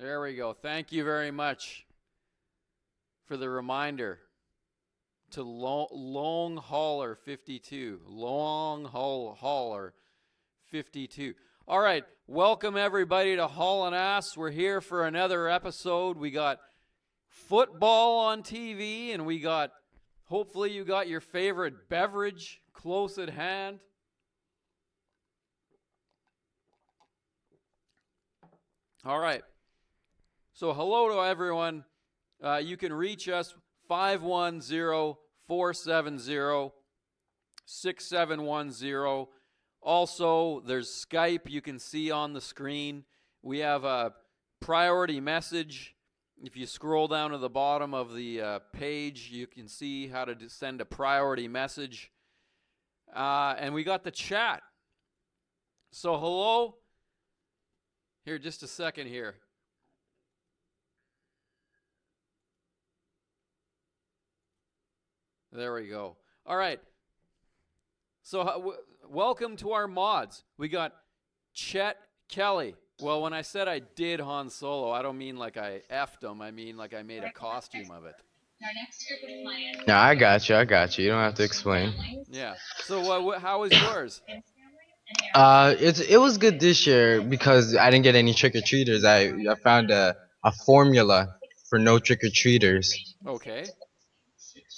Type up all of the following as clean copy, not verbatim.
There we go. Thank you very much for the reminder to Long Hauler 52. Long Hauler 52. All right. Welcome, everybody, to Haulin Ass. We're here for another episode. We got football on TV, and hopefully you got your favorite beverage close at hand. All right. So hello to everyone. You can reach us 510-470-6710. Also, there's Skype you can see on the screen. We have a priority message. If you scroll down to the bottom of the page, you can see how to send a priority message. And we got the chat. So hello. Here, just a second here. There we go. All right. So welcome to our mods. We got Chet Kelly. Well, when I said I did Han Solo, I don't mean like I effed him. I mean like I made a costume of it. No, I got you. I got you. You don't have to explain. Yeah. So how was yours? It was good this year because I didn't get any trick or treaters. I found a formula for no trick or treaters. Okay.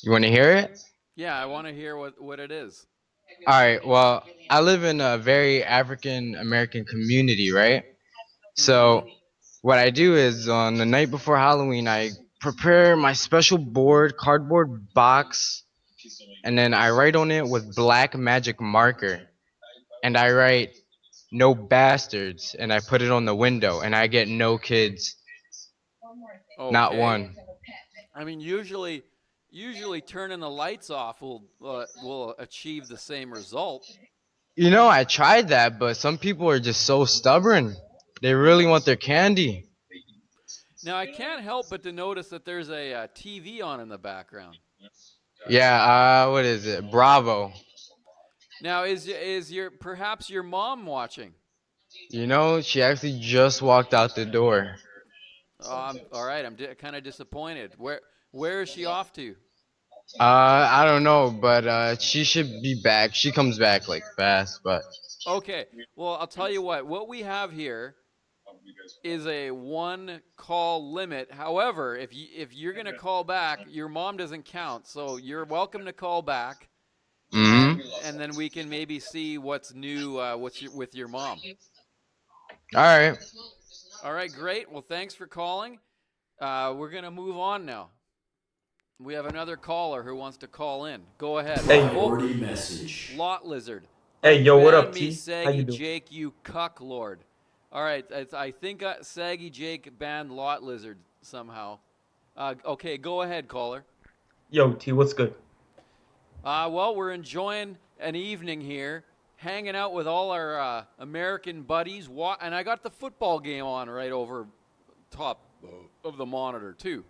You want to hear it? Yeah, I want to hear what it is. All right. Well, I live in a very African American community, right? So what I do is on the night before Halloween, I prepare my special cardboard box, and then I write on it with black magic marker, and I write "no bastards," and I put it on the window, and I get no kids, not Okay. one. I mean, usually turning the lights off will achieve the same result. You know, I tried that, but some people are just so stubborn. They really want their candy. Now, I can't help but to notice that there's a TV on in the background. Yeah, what is it? Bravo. Now, is perhaps your mom watching? You know, she actually just walked out the door. All right. I'm kind of disappointed. Where is she off to? I don't know, but she should be back. She comes back like fast, but Okay. Well, I'll tell you what. What we have here is a one call limit. However, if you're gonna call back, your mom doesn't count. So you're welcome to call back, mm-hmm. and then we can maybe see what's new with your mom. All right. All right, great. Well, thanks for calling. We're gonna move on now. We have another caller who wants to call in. Go ahead. Hey, Priority message. Lot Lizard. hey, yo, what Ban up, me, T? How you Saggy doing? Jake, you cuck lord. All right, I think Saggy Jake banned Lot Lizard somehow. Okay, go ahead, caller. Yo, T, what's good? Well, we're enjoying an evening here, hanging out with all our American buddies, and I got the football game on right over top of the monitor too.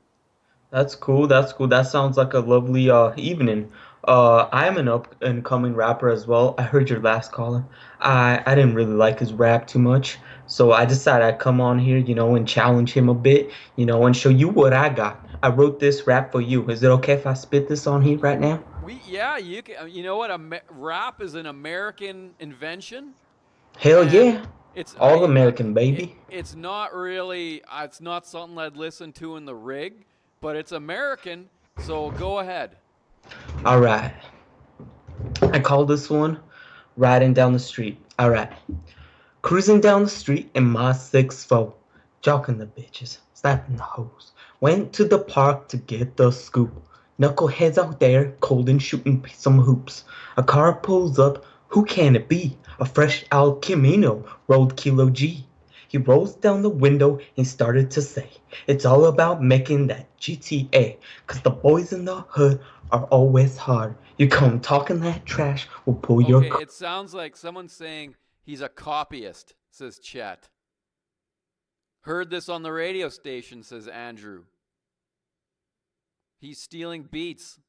That's cool. That's cool. That sounds like a lovely evening. I am an up and coming rapper as well. I heard your last caller. I didn't really like his rap too much, so I decided I'd come on here, and challenge him a bit, and show you what I got. I wrote this rap for you. Is it okay if I spit this on here right now? Yeah, you can. You know what? Rap is an American invention, Hell and yeah. it's All I. American, baby. It's not really. It's not something I'd listen to in the rig, but it's American. So go ahead. All right. I call this one riding down the street. All right. Cruising down the street in my 6'4", jocking the bitches, slapping the hoes. Went to the park to get the scoop. Knuckleheads out there, cold and shooting some hoops. A car pulls up, who can it be? A fresh Al Camino, rolled Kilo G. He rolls down the window and started to say, it's all about making that GTA, 'cause the boys in the hood are always hard. You come talking that trash, we'll pull your Okay, it sounds like someone's saying he's a copyist, says Chet. Heard this on the radio station, says Andrew. He's stealing beats.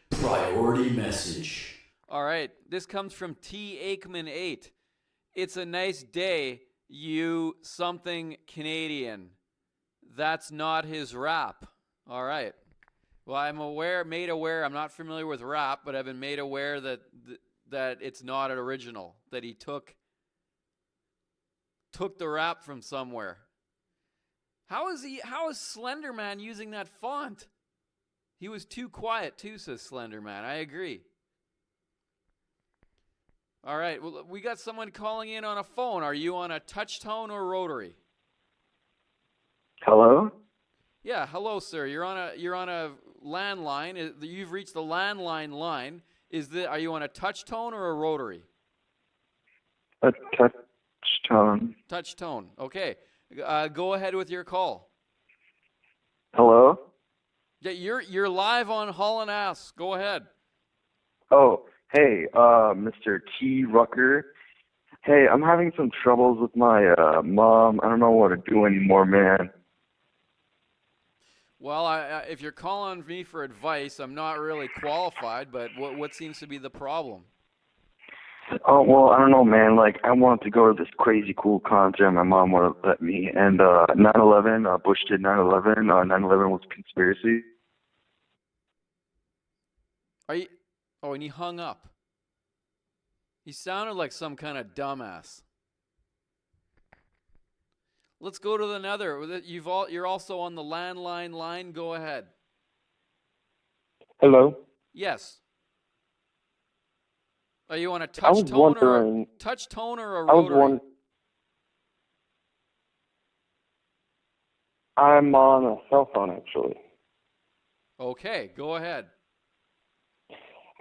Priority message. All right, this comes from T. Aikman 8. It's a nice day you something Canadian. That's not his rap. All right. Well, made aware. I'm not familiar with rap, but I've been made aware that it's not an original. That he took the rap from somewhere. How is Slenderman using that font? He was too quiet too, says Slenderman. I agree. All right. Well, we got someone calling in on a phone. Are you on a touch tone or rotary? Hello? Yeah, hello, sir. You're on a landline. You've reached the landline line. Are you on a touch tone or a rotary? A touch tone. Touch tone. Okay. Go ahead with your call. Hello? Yeah, you're live on Haulin Ass. Go ahead. Oh, hey, Mr. T-rucker. Hey, I'm having some troubles with my mom. I don't know what to do anymore, man. Well, if you're calling me for advice, I'm not really qualified, but what seems to be the problem? Oh, well, I don't know, man. Like, I wanted to go to this crazy cool concert. My mom wouldn't let me. And 9/11, Bush did 9/11. 9/11 was a conspiracy. Are you? Oh, and he hung up. He sounded like some kind of dumbass. Let's go to another. You're also on the landline line. Go ahead. Hello? Yes. Are you on a touch tone or a rotary? I'm on a cell phone, actually. Okay, go ahead.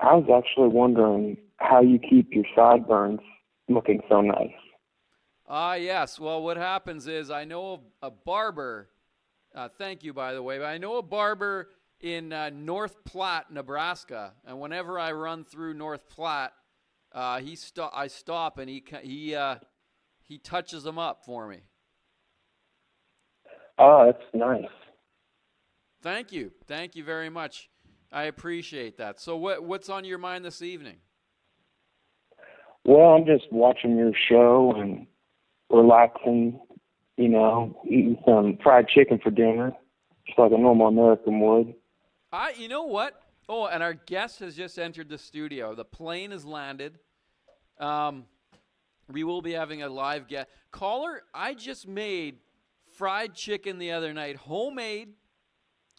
I was actually wondering how you keep your sideburns looking so nice. Yes. Well, what happens is I know a barber. Thank you, by the way. But I know a barber in North Platte, Nebraska, and whenever I run through North Platte, I stop and he touches them up for me. Oh, that's nice. Thank you very much. I appreciate that. So what's on your mind this evening? Well, I'm just watching your show and relaxing, eating some fried chicken for dinner, just like a normal American would. You know what? Oh, and our guest has just entered the studio. The plane has landed. We will be having a live guest. Caller, I just made fried chicken the other night, homemade,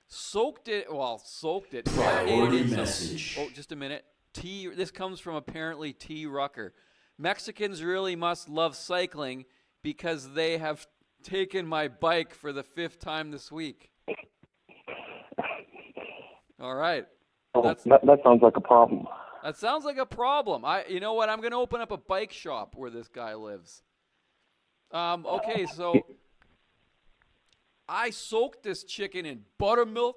soaked it. Priority message. Oh, just a minute. This comes from apparently T-rucker. Mexicans really must love cycling because they have taken my bike for the 5th time this week. All right. That sounds like a problem. That sounds like a problem. You know what? I'm going to open up a bike shop where this guy lives. Okay, so I soaked this chicken in buttermilk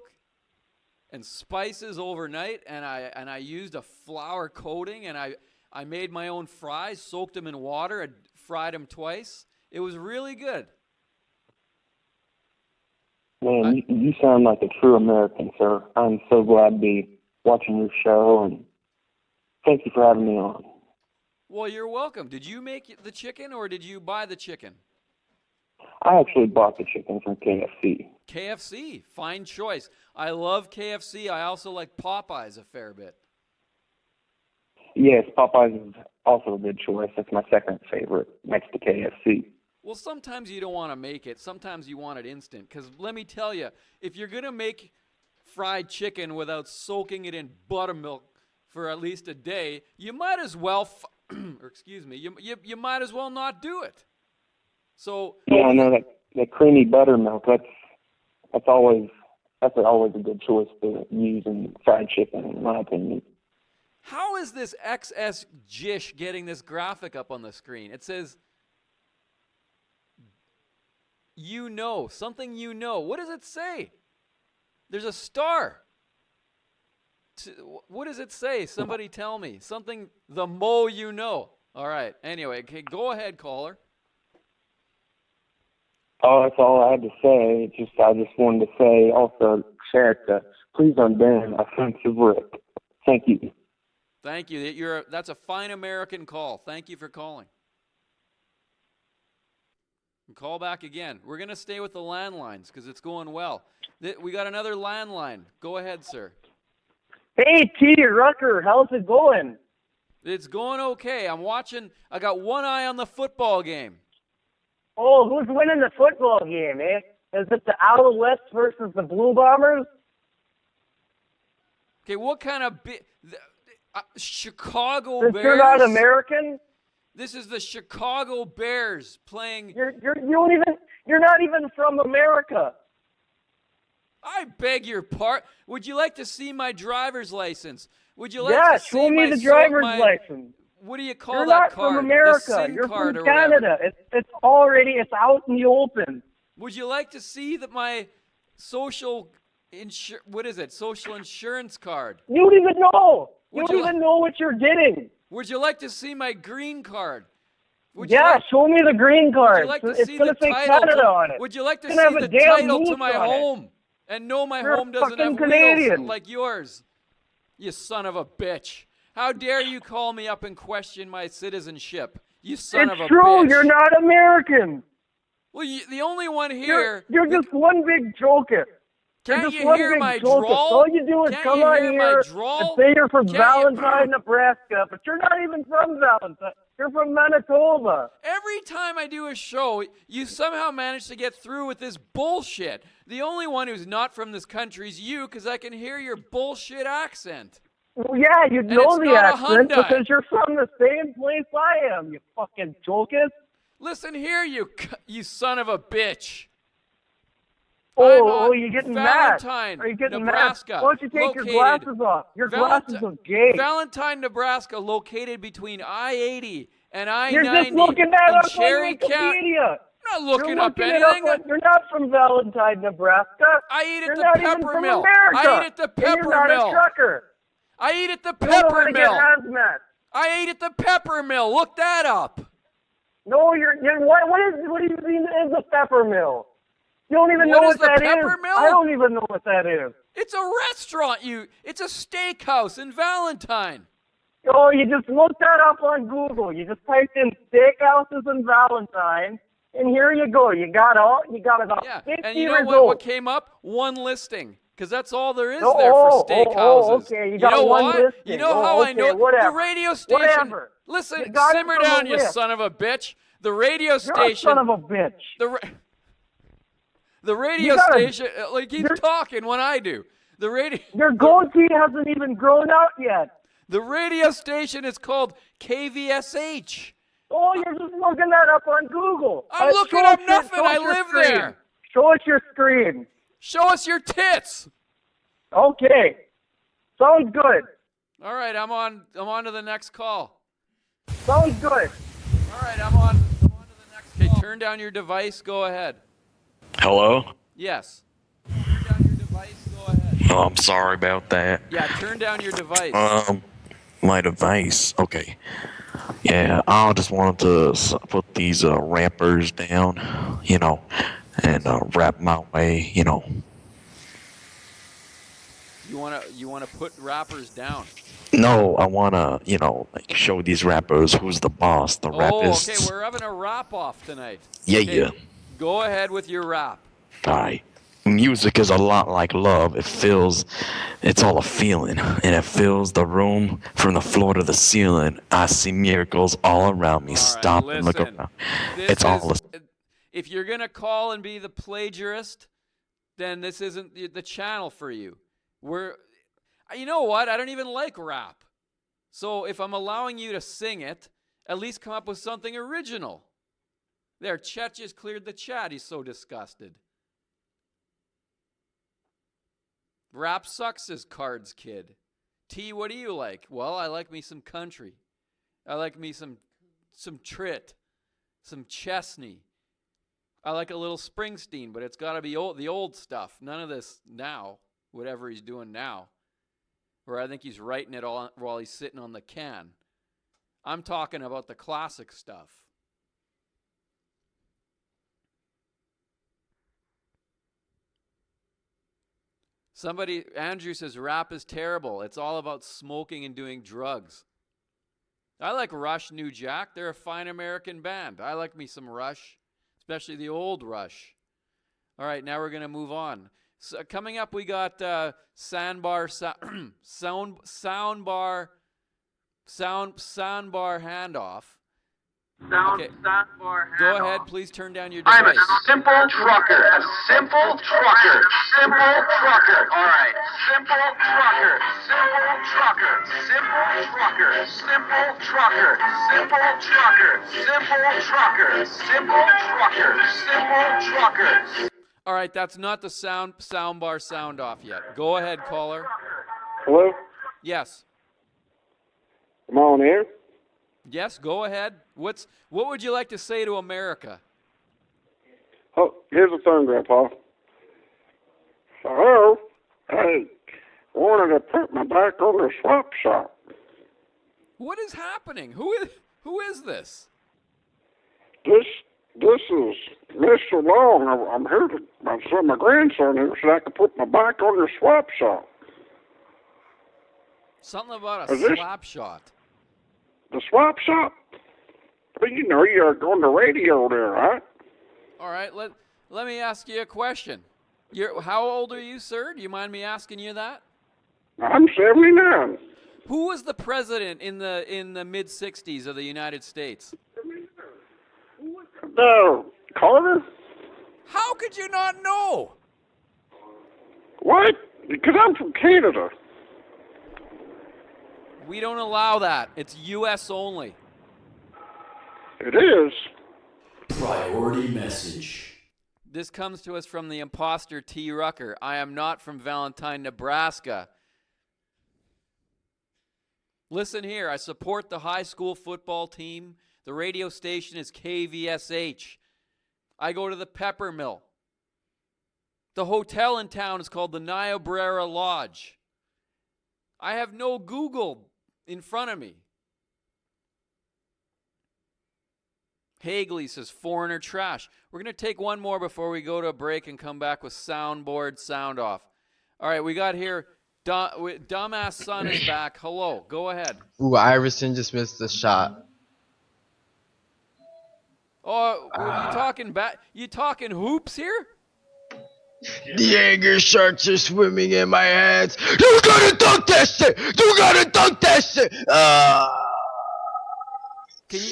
and spices overnight, and I used a flour coating, and I made my own fries, soaked them in water, and fried them twice. It was really good. Man, you sound like a true American, sir. I'm so glad to be watching your show, and thank you for having me on. Well, you're welcome. Did you make the chicken, or did you buy the chicken? I actually bought the chicken from KFC. KFC, fine choice. I love KFC. I also like Popeyes a fair bit. Yes, Popeyes is also a good choice. That's my second favorite next to KFC. Well, sometimes you don't want to make it. Sometimes you want it instant. Because let me tell you, if you're going to make fried chicken without soaking it in buttermilk for at least a day, you might as well, you might as well not do it. So yeah, I know that creamy buttermilk. That's always a good choice to use in fried chicken, in my opinion. How is this XS Jish getting this graphic up on the screen? It says, something you know. What does it say? There's a star. What does it say? Somebody tell me. Something, the mo you know. All right. Anyway, okay, go ahead, caller. Oh, that's all I had to say. I just wanted to say also, chat, please unban offensive Rick. Thank you. Thank you. That's a fine American call. Thank you for calling. Call back again. We're going to stay with the landlines because it's going well. We got another landline. Go ahead, sir. Hey, T-rucker, how's it going? It's going okay. I'm watching. I got one eye on the football game. Oh, who's winning the football game, eh? Is it the Alouettes versus the Blue Bombers? Okay, what kind of Chicago Since Bears? you're not American? This is the Chicago Bears playing. You're not even from America. I beg your pardon. Would you like to see my driver's license? Would you like to see show me my the driver's license. What do you call You're that not card? from America. The SIN You're card from or whatever. Canada. It's out in the open. Would you like to see my social social insurance card? You don't even know. You Would don't you even know what you're getting. Would you like to see my green card? Show me the green card. Would you like to It's see going the to say title Canada on it. Would you like to It's gonna see have a the damn title to moose my on it. home? And no, my You're home doesn't have fucking wheels Canadian. like yours. You son of a bitch. How dare you call me up and question my citizenship? You son of a It's true. bitch. You're not American. Well, the only one here. You're just one big joker. Can't You're just you one hear big my joker. drawl? All you do is Can't come you on hear my here drawl? and say you're from Can't you- Valentine, Nebraska, but you're not even from Valentine. You're from Manitoba. Every time I do a show, you somehow manage to get through with this bullshit. The only one who's not from this country is you, because I can hear your bullshit accent. Well, yeah, you it's know the not a accent Hyundai. because you're from the same place I am, you fucking jokus. Listen here, you son of a bitch. Oh, you're getting Valentine, mad. Are you getting Nebraska. mad? Why don't you take your located- glasses off? Your glasses are gay. Valentine, Nebraska, located between I-80 and I-90 You're just looking that in up Cherry on County. Wikipedia. I'm not looking You're up looking anything. it up. You're not from Valentine, Nebraska. I eat at You're the not pepper even from mill. America. I eat at the And pepper you're not mill. a trucker. I eat at the You don't know how pepper to get mill. hazmat. I ate at the pepper mill. Look that up. No, you're what do you mean is a pepper mill? You don't even What know is what the that pepper is. mill? I don't even know what that is. It's a restaurant. It's a steakhouse in Valentine. Oh, you just looked that up on Google. You just typed in steakhouses in Valentine, and here you go. You got about Yeah, 50 and you know results. what came up? One listing. Because that's all there is Oh, there for oh, steakhouses. okay, you got know one what? listing. You know Oh, how I okay, know? whatever. The radio station. Whatever. Listen, You got it simmer from the down, you list. son of a bitch. The radio You're a station. son of a bitch. The radio station, keeps talking when I do. Your goatee hasn't even grown out yet. The radio station is called KVSH. Oh, you're just looking that up on Google. I'm looking up nothing. I live screen. there. Show us your screen. Show us your tits. Okay. Sounds good. All right, I'm on to the next call. Sounds good. All right, I'm on to the next call. Okay, turn down your device. Go ahead. Hello? Yes. Turn down your device. Go ahead. Oh, I'm sorry about that. Yeah, turn down your device. My device. Okay. Yeah, I just wanted to put these rappers down, and rap my way, You wanna put rappers down? No, I wanna, show these rappers who's the boss, the rapists. Okay, we're having a rap off tonight. Yeah, Okay, yeah. Go ahead with your rap. Alright. Music is a lot like love. It's all a feeling, and it fills the room from the floor to the ceiling. I see miracles all around me. All right, Stop and look listen. around. This It's all is- If you're gonna call and be the plagiarist, then this isn't the channel for you. You know what? I don't even like rap. So if I'm allowing you to sing it, at least come up with something original. There, Chet just cleared the chat. He's so disgusted. Rap sucks, says Cards Kid. T, what do you like? Well, I like me some country. I like me some Trit, some Chesney. I like a little Springsteen, but it's got to be the old stuff. None of this now, whatever he's doing now. Or I think he's writing it all while he's sitting on the can. I'm talking about the classic stuff. Andrew says, rap is terrible. It's all about smoking and doing drugs. I like Rush, New Jack. They're a fine American band. I like me some Rush. especially the old Rush. All right, now we're going to move on. So coming up, we got soundbar handoff. Okay. Go ahead, please turn down your device. I'm a simple trucker. A simple trucker. Simple trucker. All right. Simple trucker. Simple trucker. Simple trucker. Simple trucker. Simple trucker. Simple trucker. Simple trucker. Simple trucker. All right, that's not the soundbar sound off yet. Go ahead, caller. Hello? Yes. Am I on air? Yes, go ahead. What would you like to say to America? Oh, here's the thing, Grandpa. Hello? I wanted to put my back on the swap shop. What is happening? Who is this? This is Mr. Long. I'm here to send my grandson here so I can put my bike on the swap shop. Something about a Is this- slap shot. The swap shop? Well, you know, you're on the radio there, right? All right, let me ask you a question. How old are you, sir? Do you mind me asking you that? I'm 79. Who was the president in the mid '60s of the United States? Carter? How could you not know? What? Because I'm from Canada. We don't allow that. It's U.S. only. It is. Priority message. This comes to us from the imposter T-rucker. I am not from Valentine, Nebraska. Listen here. I support the high school football team. The radio station is KVSH. I go to the Pepper Mill. The hotel in town is called the Niobrara Lodge. I have no Google in front of me. Hagley says, foreigner trash. We're going to take one more before we go to a break and come back with soundboard sound off. All right, we got here, dumbass son is back. Hello, go ahead. Ooh, Iverson just missed the shot. Oh, you talking hoops here? The Jaeger sharks are swimming in my hands. You gotta dunk that shit! You gotta dunk that shit!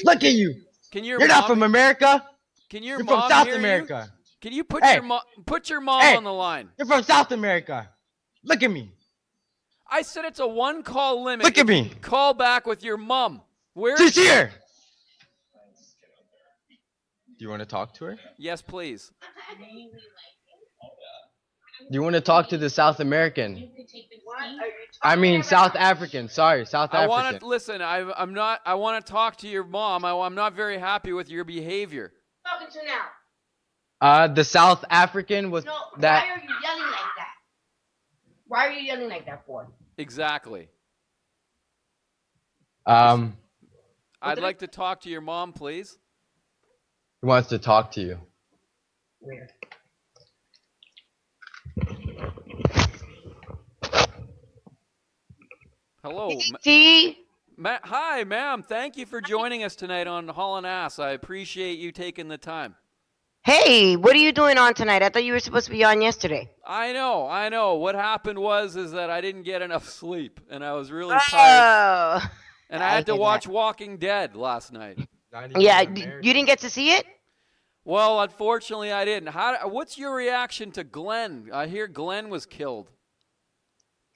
Look at you! You're not from America! Can your You're mom from South hear America! You? Can you put your mom Hey, on the line? You're from South America! Look at me! I said it's a one-call limit. Look at me! Call back with your mom. Where She's here! Do you want to talk to her? Yes, please. Do you want to talk to the South American? I mean South African. Sorry, South African. I want to listen. I'm not. I want to talk to your mom. I'm not very happy with your behavior. Talking to now. The South African was that. Why are you yelling like that? Why are you yelling like that for? Exactly. He I'd like to talk to your mom, please. wants to talk to you. Weird. Hello. T. Hi, ma'am. Thank you for joining us tonight on Haulin Ass. I appreciate you taking the time. Hey, what are you doing on tonight? I thought you were supposed to be on yesterday. I know. What happened is that I didn't get enough sleep, and I was really tired. Oh. And I had to watch Walking Dead last night. Yeah, you didn't get to see it? Well, unfortunately, I didn't. What's your reaction to Glenn? I hear Glenn was killed.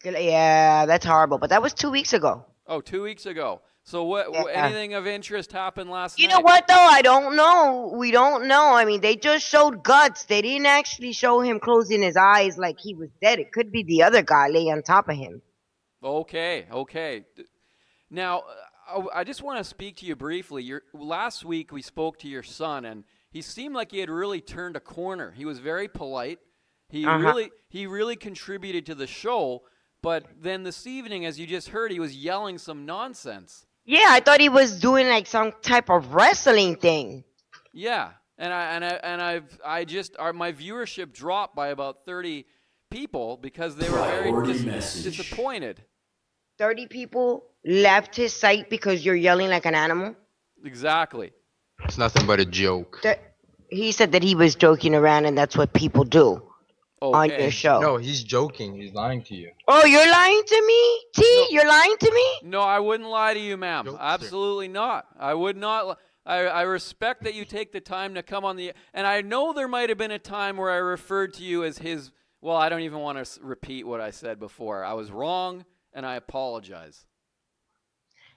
Yeah, that's horrible. But that was 2 weeks ago. Oh, 2 weeks ago. So what? Yeah. Anything of interest happened last night? You know what, though? I don't know. We don't know. I mean, they just showed guts. They didn't actually show him closing his eyes like he was dead. It could be the other guy lay on top of him. Okay. Now, I just want to speak to you briefly. Last week we spoke to your son, and he seemed like he had really turned a corner. He was very polite. He really contributed to the show. But then this evening, as you just heard, he was yelling some nonsense. Yeah, I thought he was doing like some type of wrestling thing. Yeah, my viewership dropped by about 30 people because they were very disappointed. 30 people left his site because you're yelling like an animal? Exactly. It's nothing but a joke. He said that he was joking around, and that's what people do on your Okay. show. No, he's joking. He's lying to you. Oh, you're lying to me, T? No. You're lying to me? No, I wouldn't lie to you, ma'am. Jokester. Absolutely not. I would not. I respect that you take the time to come on the. And I know there might have been a time where I referred to you as his. Well, I don't even want to repeat what I said before. I was wrong, and I apologize.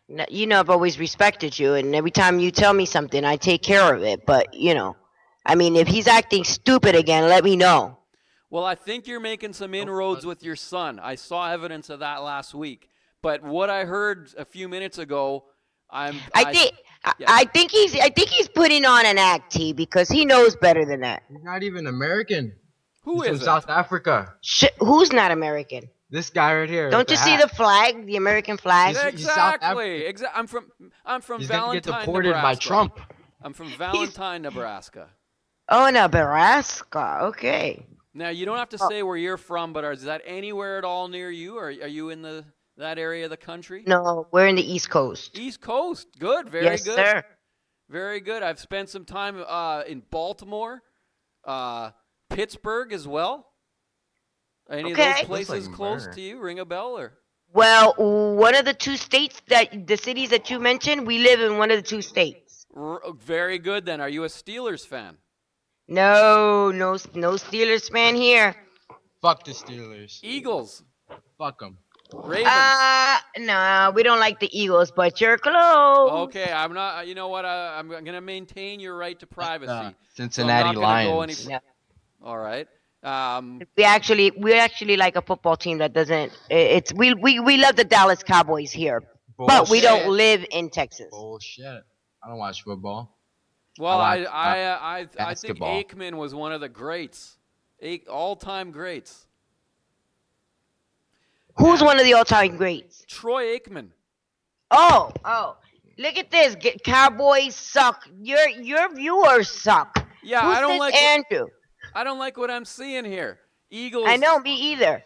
No, you know, I've always respected you, and every time you tell me something, I take care of it. But, you know, I mean, if he's acting stupid again, let me know. Well, I think you're making some inroads with your son. I saw evidence of that last week. But what I heard a few minutes ago, I think he's putting on an act, T, because he knows better than that. He's not even American. Who He's from is it? South Africa. Who's not American? This guy right here. Don't you see the flag, the American flag? Exactly. I'm from He's gonna Valentine, get deported Nebraska. by Trump. I'm from Valentine, Nebraska. Oh, Nebraska. Okay. Now you don't have to say where you're from, but is that anywhere at all near you? Or are you in that area of the country? No, we're in the East Coast. East Coast. Good. Very yes, good. Sir. Very good. I've spent some time in Baltimore, Pittsburgh as well. Any of those places close to you? Ring a bell or? Well, one of the two states the cities that you mentioned, we live in one of the two states. Very good then. Are you a Steelers fan? No Steelers fan here. Fuck the Steelers. Eagles. Fuck them. Ravens. No, we don't like the Eagles, but you're close. Okay, I'm not. You know what? I'm gonna maintain your right to privacy. Cincinnati Lions. All right. We actually like a football team that doesn't. We love the Dallas Cowboys here, but we don't live in Texas. Bullshit. I don't watch football. Well, I think Aikman was one of the greats, all-time greats. Who's one of the all-time greats? Troy Aikman. Oh, look at this. Cowboys suck. Your viewers suck. Yeah, Who's I don't this like Andrew. I don't like what I'm seeing here. Eagles. I know, me either.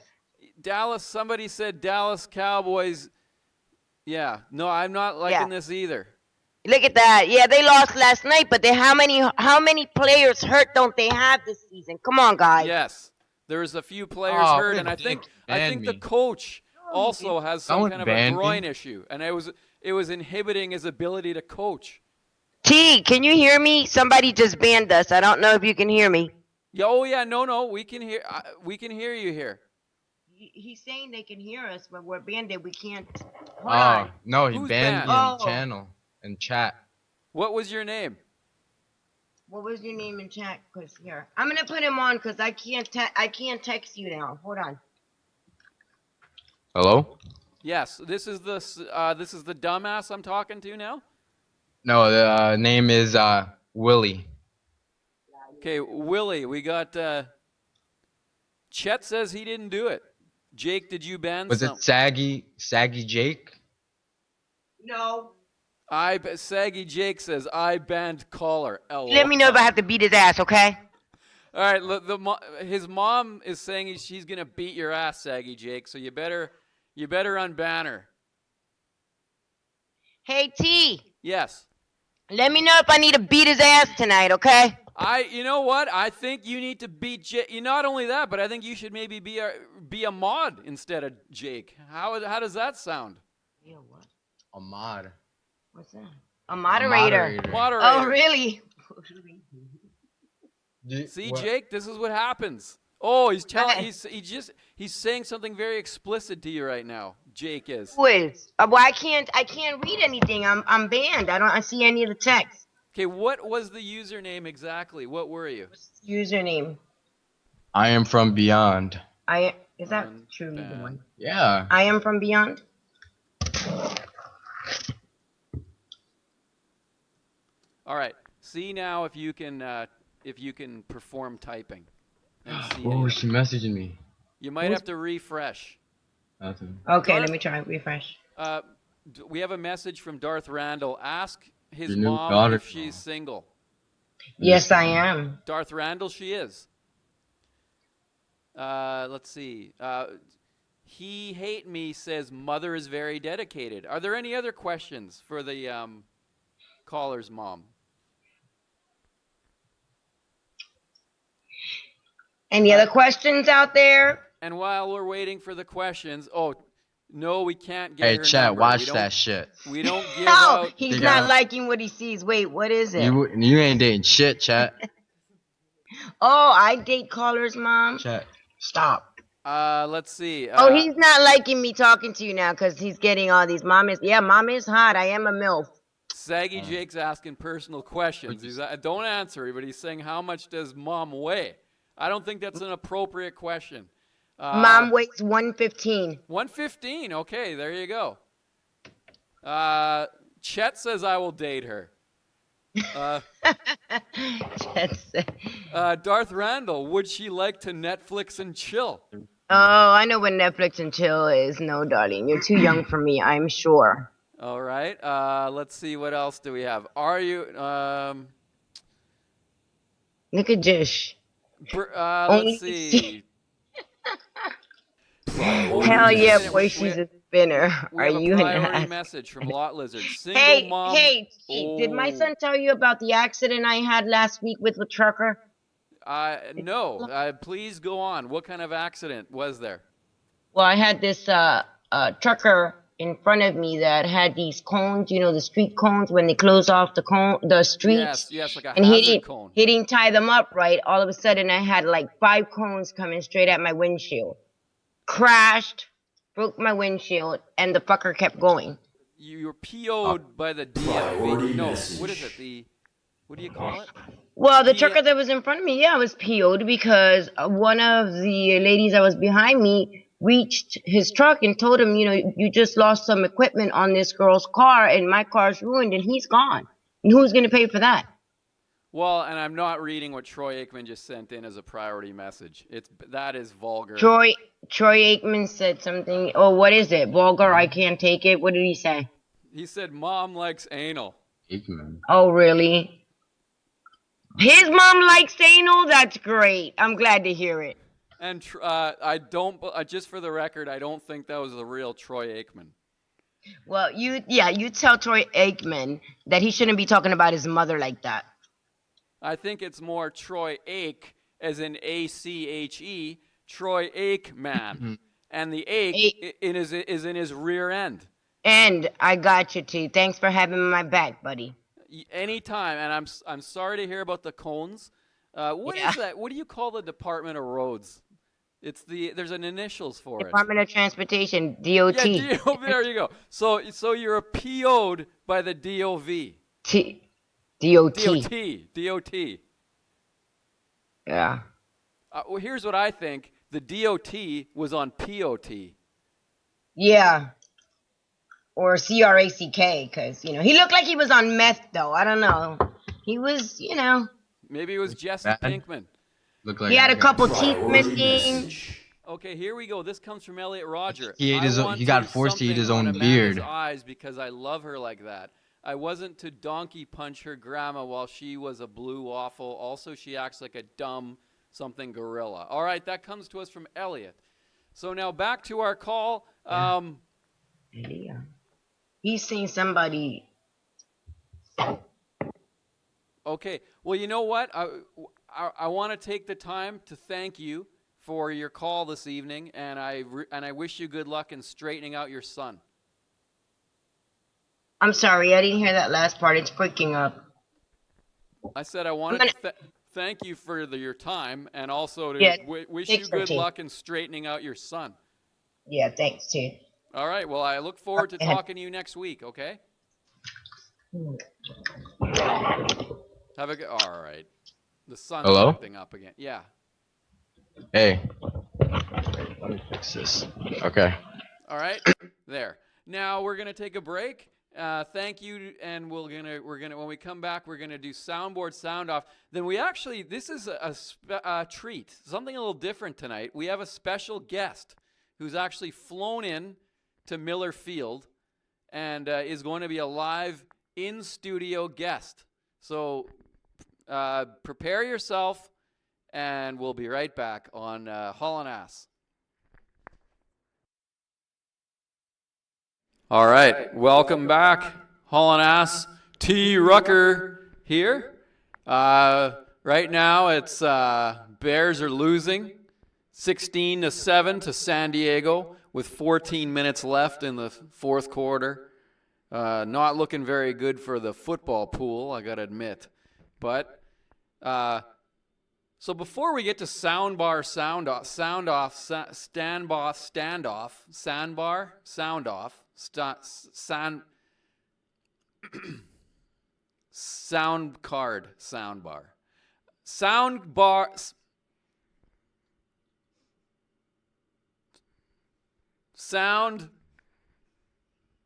Dallas. Somebody said Dallas Cowboys. Yeah. No, I'm not liking this either. Look at that. Yeah, they lost last night, but how many players hurt don't they have this season? Come on, guys. Yes. There's a few players hurt, and I think the coach also has some kind of a groin issue, and it was inhibiting his ability to coach. T, can you hear me? Somebody just banned us. I don't know if you can hear me. Yeah, oh yeah, no, we can hear you here. He's saying they can hear us, but we're banned. We can't. No, he Who's banned banned? me in channel and chat. What was your name? What was your name in chat? Cause here, I'm gonna put him on because I can't text you now. Hold on. Hello? Yes, this is the dumbass I'm talking to now. No, the name is Willie. Okay, Willie, we got. Chet says he didn't do it. Jake, did you ban? Was it Saggy Jake? No. Saggy Jake says I banned caller. LOL. Let me know if I have to beat his ass, okay? All right, look, his mom is saying she's gonna beat your ass, Saggy Jake. So you better unban her. Hey T. Yes. Let me know if I need to beat his ass tonight, okay? You know what? I think you need to beat Jake. Not only that, but I think you should maybe be a mod instead of Jake. How does that sound? Yeah, what? A mod. What's that? A moderator. Moderator. Oh, really? See, what? Jake, this is what happens. Oh, he's telling. He's saying something very explicit to you right now. Jake is. Who is? Well, I can't read anything. I'm banned. I see any of the text. Okay, what was the username exactly? What were you? Username. I am from beyond. Is that true? Either one? Yeah. I am from beyond. All right. See now if you can perform typing. Oh, she messaging me. You might have to refresh. Okay, let me try refresh. We have a message from Darth Randall. Ask his mom if she's single. Yes, I am. Darth Randall, she is. Let's see. He hate me says mother is very dedicated. Are there any other questions for the caller's mom? Any other questions out there? And while we're waiting for the questions, no, we can't get Hey, her chat, number. watch that shit. We don't give Oh, out. he's You not gotta- liking what he sees. Wait, what is it? You ain't dating shit, chat. Oh, I date callers, Mom. Chat, stop. Let's see. Oh, he's not liking me talking to you now because he's getting all these. Mom is hot. I am a MILF. Saggy Jake's asking personal questions. Don't answer, but he's saying, how much does Mom weigh? I don't think that's an appropriate question. Mom weighs 115. 115. Okay, there you go. Chet says I will date her. Darth Randall, would she like to Netflix and chill? Oh, I know what Netflix and chill is. No, darling, you're too young for me, I'm sure. All right. Let's see. What else do we have? Are you? Look at Jish. Let's see. Hell yeah, boy, she's a spinner. We Are have you a an priority ass? message from Lot Lizard. Single mom. Hey, did my son tell you about the accident I had last week with the trucker? No. Please go on. What kind of accident was there? Well, I had this trucker in front of me that had these cones, the street cones when they close off the streets. Yes, like a and hazard cone. He didn't tie them up right. All of a sudden, I had like 5 cones coming straight at my windshield. Crashed, broke my windshield, and the fucker kept going. You were PO'd by the DMV. No, what is it? What do you call it? Well, the trucker that was in front of me, I was PO'd because one of the ladies that was behind me reached his truck and told him, you just lost some equipment on this girl's car and my car's ruined and he's gone. And who's going to pay for that? Well, and I'm not reading what Troy Aikman just sent in as a priority message. That is vulgar. Troy Aikman said something. Oh, what is it? Vulgar, I can't take it. What did he say? He said mom likes anal. Aikman. Oh, really? His mom likes anal? That's great. I'm glad to hear it. And I don't, just for the record, I don't think that was the real Troy Aikman. Well, you tell Troy Aikman that he shouldn't be talking about his mother like that. I think it's more Troy Ake, as in A-C-H-E, Troy Aikman. And the ache is in his rear end. And I got you, T. Thanks for having my back, buddy. Anytime. And I'm sorry to hear about the cones. What is that? What do you call the Department of Roads? There's an initials for Department of Transportation, DOT. Yeah, there you go. So you're PO'd by the DOV. DOT. DOT. Yeah. Well, here's what I think. The DOT was on POT. Yeah. Or CRACK, because, he looked like he was on meth, though. I don't know. He was, Maybe it was Jesse Pinkman. Looked like he had a couple teeth missing. Okay, here we go. This comes from Elliot Roger. He got forced to eat his own beard. Eyes because I love her like that. I wasn't to donkey punch her grandma while she was a blue waffle. Also, she acts like a dumb something gorilla. All right, that comes to us from Elliot. So now back to our call. Yeah. He's seen somebody. Okay. Well, you know what? I want to take the time to thank you for your call this evening, and I wish you good luck in straightening out your son. I'm sorry, I didn't hear that last part. It's breaking up. I said I wanted to thank you for your time, and also to wish you good luck in straightening out your son. Yeah, thanks, too. All right. Well, I look forward to talking to you next week. Okay. Have a good. All right. The sun's acting up again. Yeah. Hey. Let me fix this. Okay. All right. There. Now we're gonna take a break. Thank you, and we're gonna when we come back, we're gonna do soundboard sound off. Then this is a treat, something a little different tonight. We have a special guest who's actually flown in to Miller Field and is going to be a live in-studio guest. So prepare yourself, and we'll be right back on Haulin' Ass. All right, welcome back, Haulin' Ass. T-rucker here. We're Right now, it's Bears are losing 16-7 to San Diego with 14 minutes left in the fourth quarter. Not looking very good for the football pool, I gotta admit. But so before we get to soundbar, sound card soundbar.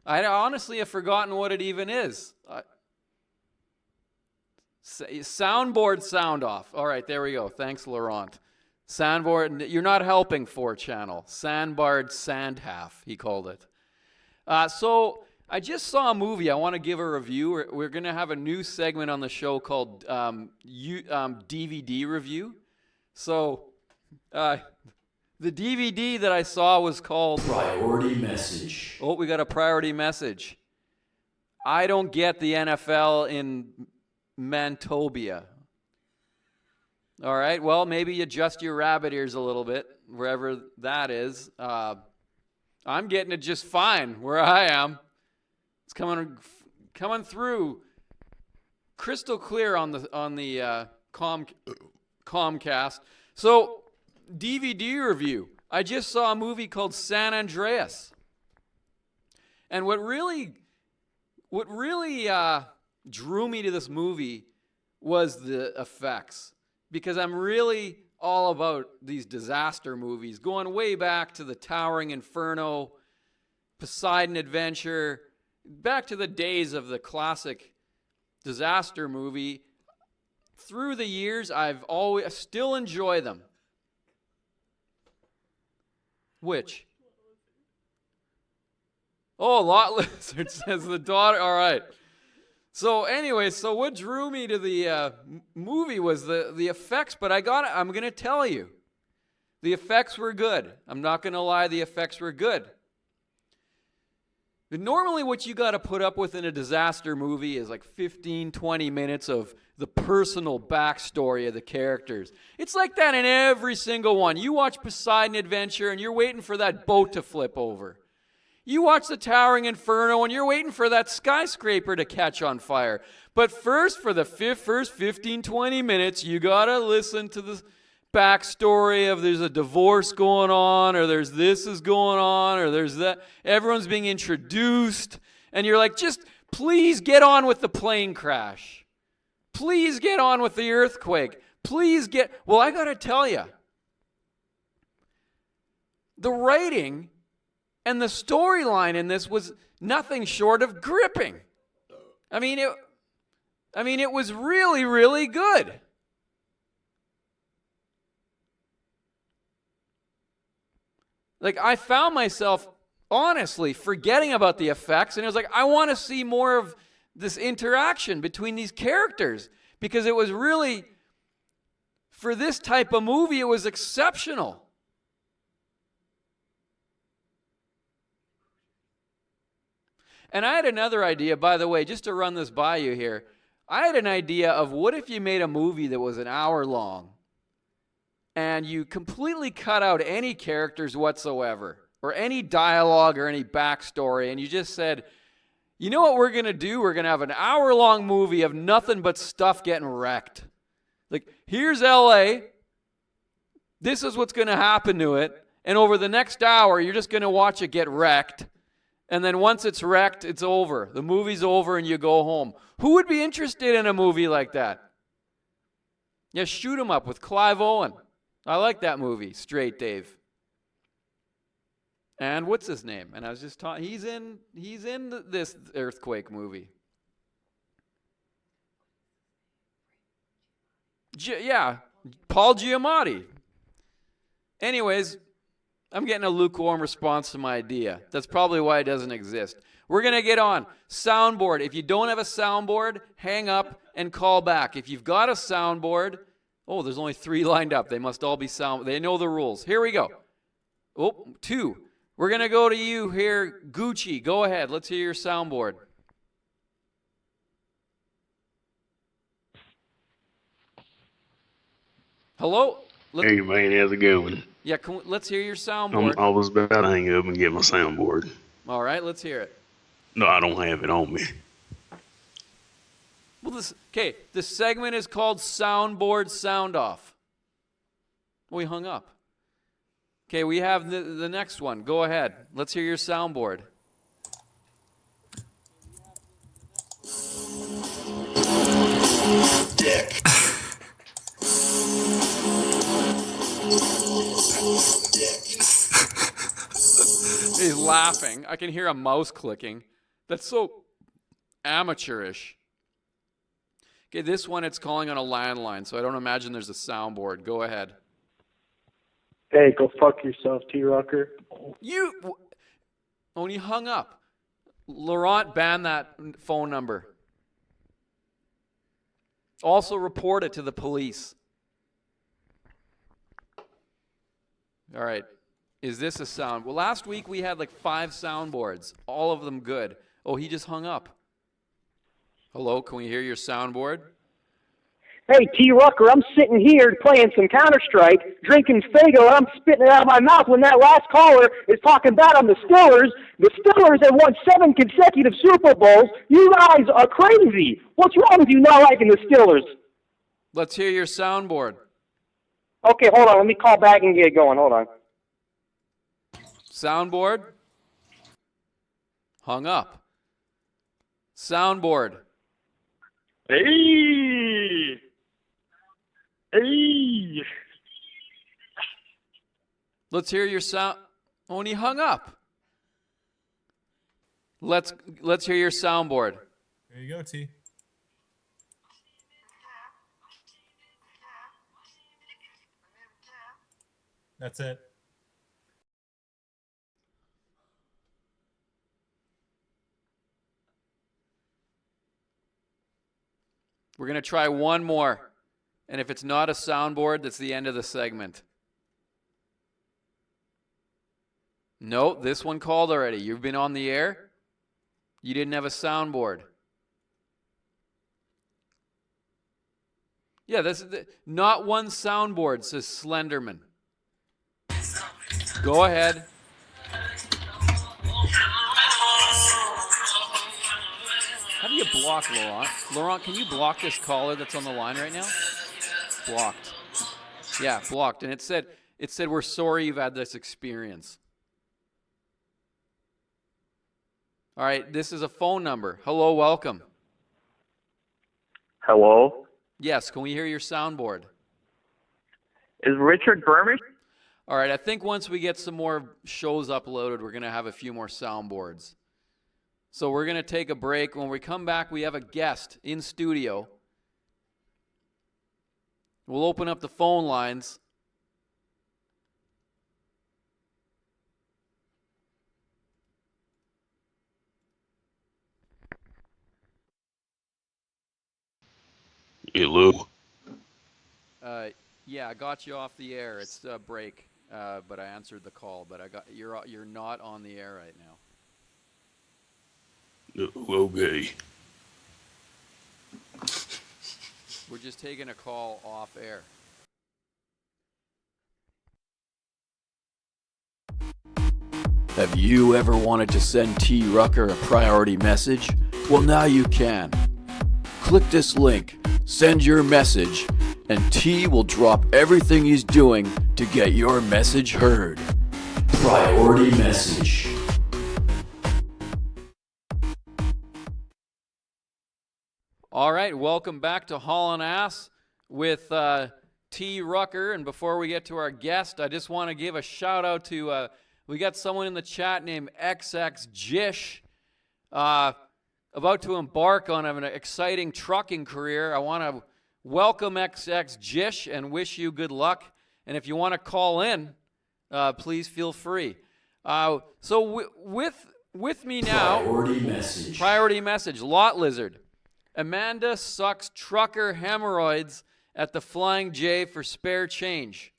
I honestly have forgotten what it even is. Soundboard sound off. All right, there we go. Thanks, Laurent. Soundboard, you're not helping 4Channel. Sandboard sand half, he called it. So I just saw a movie. I want to give a review. We're going to have a new segment on the show called DVD review. So the DVD that I saw was called Priority Message. Oh, we got a priority message. I don't get the NFL in Mantobia. All right, well, maybe adjust your rabbit ears a little bit, wherever that is. I'm getting it just fine where I am. It's coming through crystal clear on the Comcast. So, DVD review. I just saw a movie called San Andreas. And what really drew me to this movie was the effects, because I'm really all about these disaster movies, going way back to the Towering Inferno, Poseidon Adventure, back to the days of the classic disaster movie. Through the years, I still enjoy them. Which? Oh, Lot Lizard says the daughter. All right. So anyway, so what drew me to the movie was the effects, but I'm going to tell you, the effects were good. I'm not going to lie, the effects were good. But normally what you got to put up with in a disaster movie is like 15, 20 minutes of the personal backstory of the characters. It's like that in every single one. You watch Poseidon Adventure and you're waiting for that boat to flip over. You watch the Towering Inferno and you're waiting for that skyscraper to catch on fire. But first, for the first 15, 20 minutes, you got to listen to the backstory of there's a divorce going on, or there's this is going on, or there's that. Everyone's being introduced. And you're like, just please get on with the plane crash. Please get on with the earthquake. Well, I got to tell you, the writing and the storyline in this was nothing short of gripping. I mean, it was really, really good. Like, I found myself, honestly, forgetting about the effects, and it was like, I want to see more of this interaction between these characters, because it was really, for this type of movie, it was exceptional. And I had another idea, by the way, just to run this by you here. I had an idea of what if you made a movie that was an hour long and you completely cut out any characters whatsoever or any dialogue or any backstory, and you just said, you know what we're going to do? We're going to have an hour-long movie of nothing but stuff getting wrecked. Like, here's LA. This is what's going to happen to it. And over the next hour, you're just going to watch it get wrecked. And then once it's wrecked, it's over. The movie's over and you go home. Who would be interested in a movie like that? Yeah, Shoot 'em Up with Clive Owen. I like that movie, Straight Dave. And what's his name? And I was just talking, he's in this earthquake movie. Yeah, Paul Giamatti. Anyways, I'm getting a lukewarm response to my idea. That's probably why it doesn't exist. We're going to get on. Soundboard. If you don't have a soundboard, hang up and call back. If you've got a soundboard, oh, there's only 3 lined up. They must all be sound. They know the rules. Here we go. Oh, 2. We're going to go to you here, Gucci. Go ahead. Let's hear your soundboard. Hello? Hey man, how's it going? Yeah, let's hear your soundboard. I was about to hang up and get my soundboard. All right, let's hear it. No, I don't have it on me. Well, this segment is called Soundboard Sound Off. We hung up. Okay, we have the next one. Go ahead. Let's hear your soundboard. Dick. He's laughing. I can hear a mouse clicking. That's so amateurish. Okay, this one it's calling on a landline, so I don't imagine there's a soundboard. Go ahead. Hey, go fuck yourself, T-rucker. And he hung up. Laurent banned that phone number. Also report it to the police. All right. Is this a sound? Well, last week we had like 5 soundboards, all of them good. Oh, he just hung up. Hello, can we hear your soundboard? Hey, T-rucker, I'm sitting here playing some Counter-Strike, drinking Fago, and I'm spitting it out of my mouth when that last caller is talking bad on the Steelers. The Steelers have won 7 consecutive Super Bowls. You guys are crazy. What's wrong with you not liking the Steelers? Let's hear your soundboard. Okay, hold on. Let me call back and get going. Hold on. Soundboard. Hung up. Soundboard. Hey! Hey! Let's hear your sound. Oh, and he hung up. Let's hear your soundboard. There you go, T. That's it. We're going to try one more. And if it's not a soundboard, that's the end of the segment. No, this one called already. You've been on the air. You didn't have a soundboard. Yeah, not one soundboard, says Slenderman. Go ahead. How do you block Laurent? Laurent, can you block this caller that's on the line right now? Blocked. Yeah, blocked. And it said we're sorry you've had this experience. All right, this is a phone number. Hello, welcome. Hello? Yes, can we hear your soundboard? Is Richard Burmish? All right, I think once we get some more shows uploaded, we're going to have a few more soundboards. So we're going to take a break. When we come back, we have a guest in studio. We'll open up the phone lines. Hello? Yeah, I got you off the air. It's a break, but I answered the call. But you're not on the air right now. Okay. We're just taking a call off air. Have you ever wanted to send T-rucker a priority message? Well, now you can. Click this link, send your message, and T will drop everything he's doing to get your message heard. Priority message. All right, welcome back to Haulin Ass with T-rucker. And before we get to our guest, I just want to give a shout out to, we got someone in the chat named XXJish about to embark on an exciting trucking career. I want to welcome XXJish and wish you good luck. And if you want to call in, please feel free. So with me now, Priority message, Lot Lizard. Amanda sucks trucker hemorrhoids at the Flying J for spare change.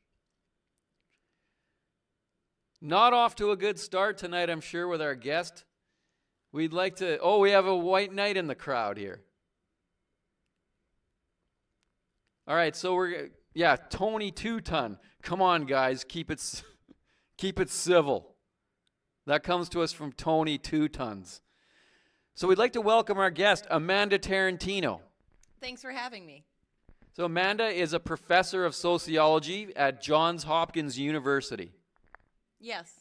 Not off to a good start tonight, I'm sure, with our guest. We'd like to... Oh, we have a white knight in the crowd here. All right, so Yeah, Tony 2-ton. Come on, guys, keep it civil. That comes to us from Tony 2-tons. So we'd like to welcome our guest, Amanda Tarantino. Thanks for having me. So Amanda is a professor of sociology at Johns Hopkins University. Yes.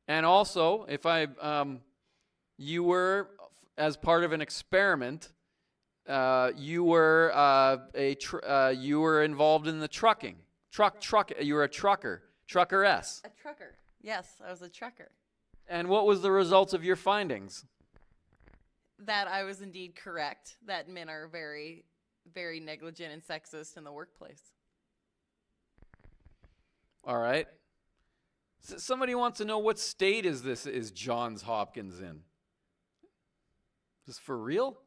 And also, you were, as part of an experiment, you were involved in the trucking. You were a trucker, truckeress. A trucker. Yes, I was a trucker. And what was the results of your findings? That I was indeed correct, that men are very, very negligent and sexist in the workplace. All right. Somebody wants to know, what state is Johns Hopkins in? Is this for real?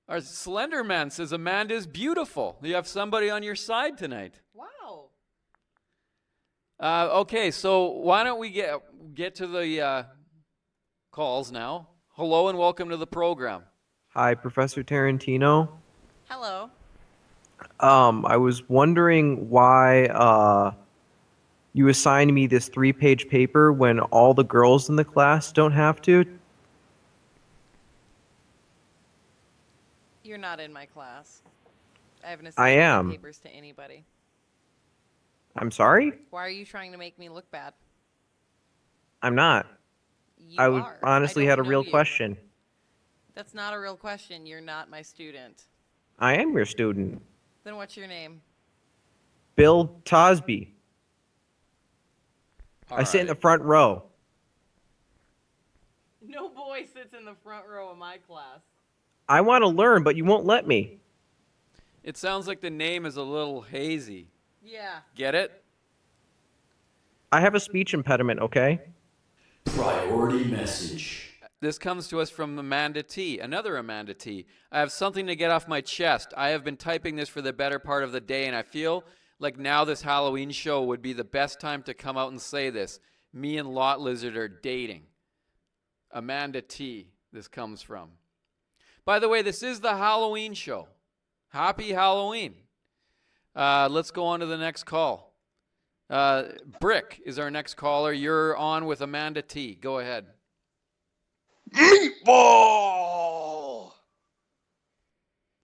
Our Slender Man says Amanda is beautiful. You have somebody on your side tonight. Wow. Okay, so why don't we get to the calls now? Hello and welcome to the program. Hi, Professor Tarantino. Hello. I was wondering why you assigned me this 3-page paper when all the girls in the class don't have to. You're not in my class. I haven't I assigned am. papers to anybody. I'm sorry? Why are you trying to make me look bad? I'm not. You are. Honestly I had don't a real know you. question. That's not a real question. You're not my student. I am your student. Then what's your name? Bill Tosby. All I sit in right. the front row. No boy sits in the front row of my class. I want to learn, but you won't let me. It sounds like the name is a little hazy. Yeah. Get it? I have a speech impediment, okay? Priority message. This comes to us from Amanda T. Another Amanda T. I have something to get off my chest. I have been typing this for the better part of the day, and I feel like now this Halloween show would be the best time to come out and say this. Me and Lot Lizard are dating. Amanda T. This comes from. By the way, this is the Halloween show. Happy Halloween. Let's go on to the next call. Brick is our next caller. You're on with Amanda T. Go ahead. Meatball!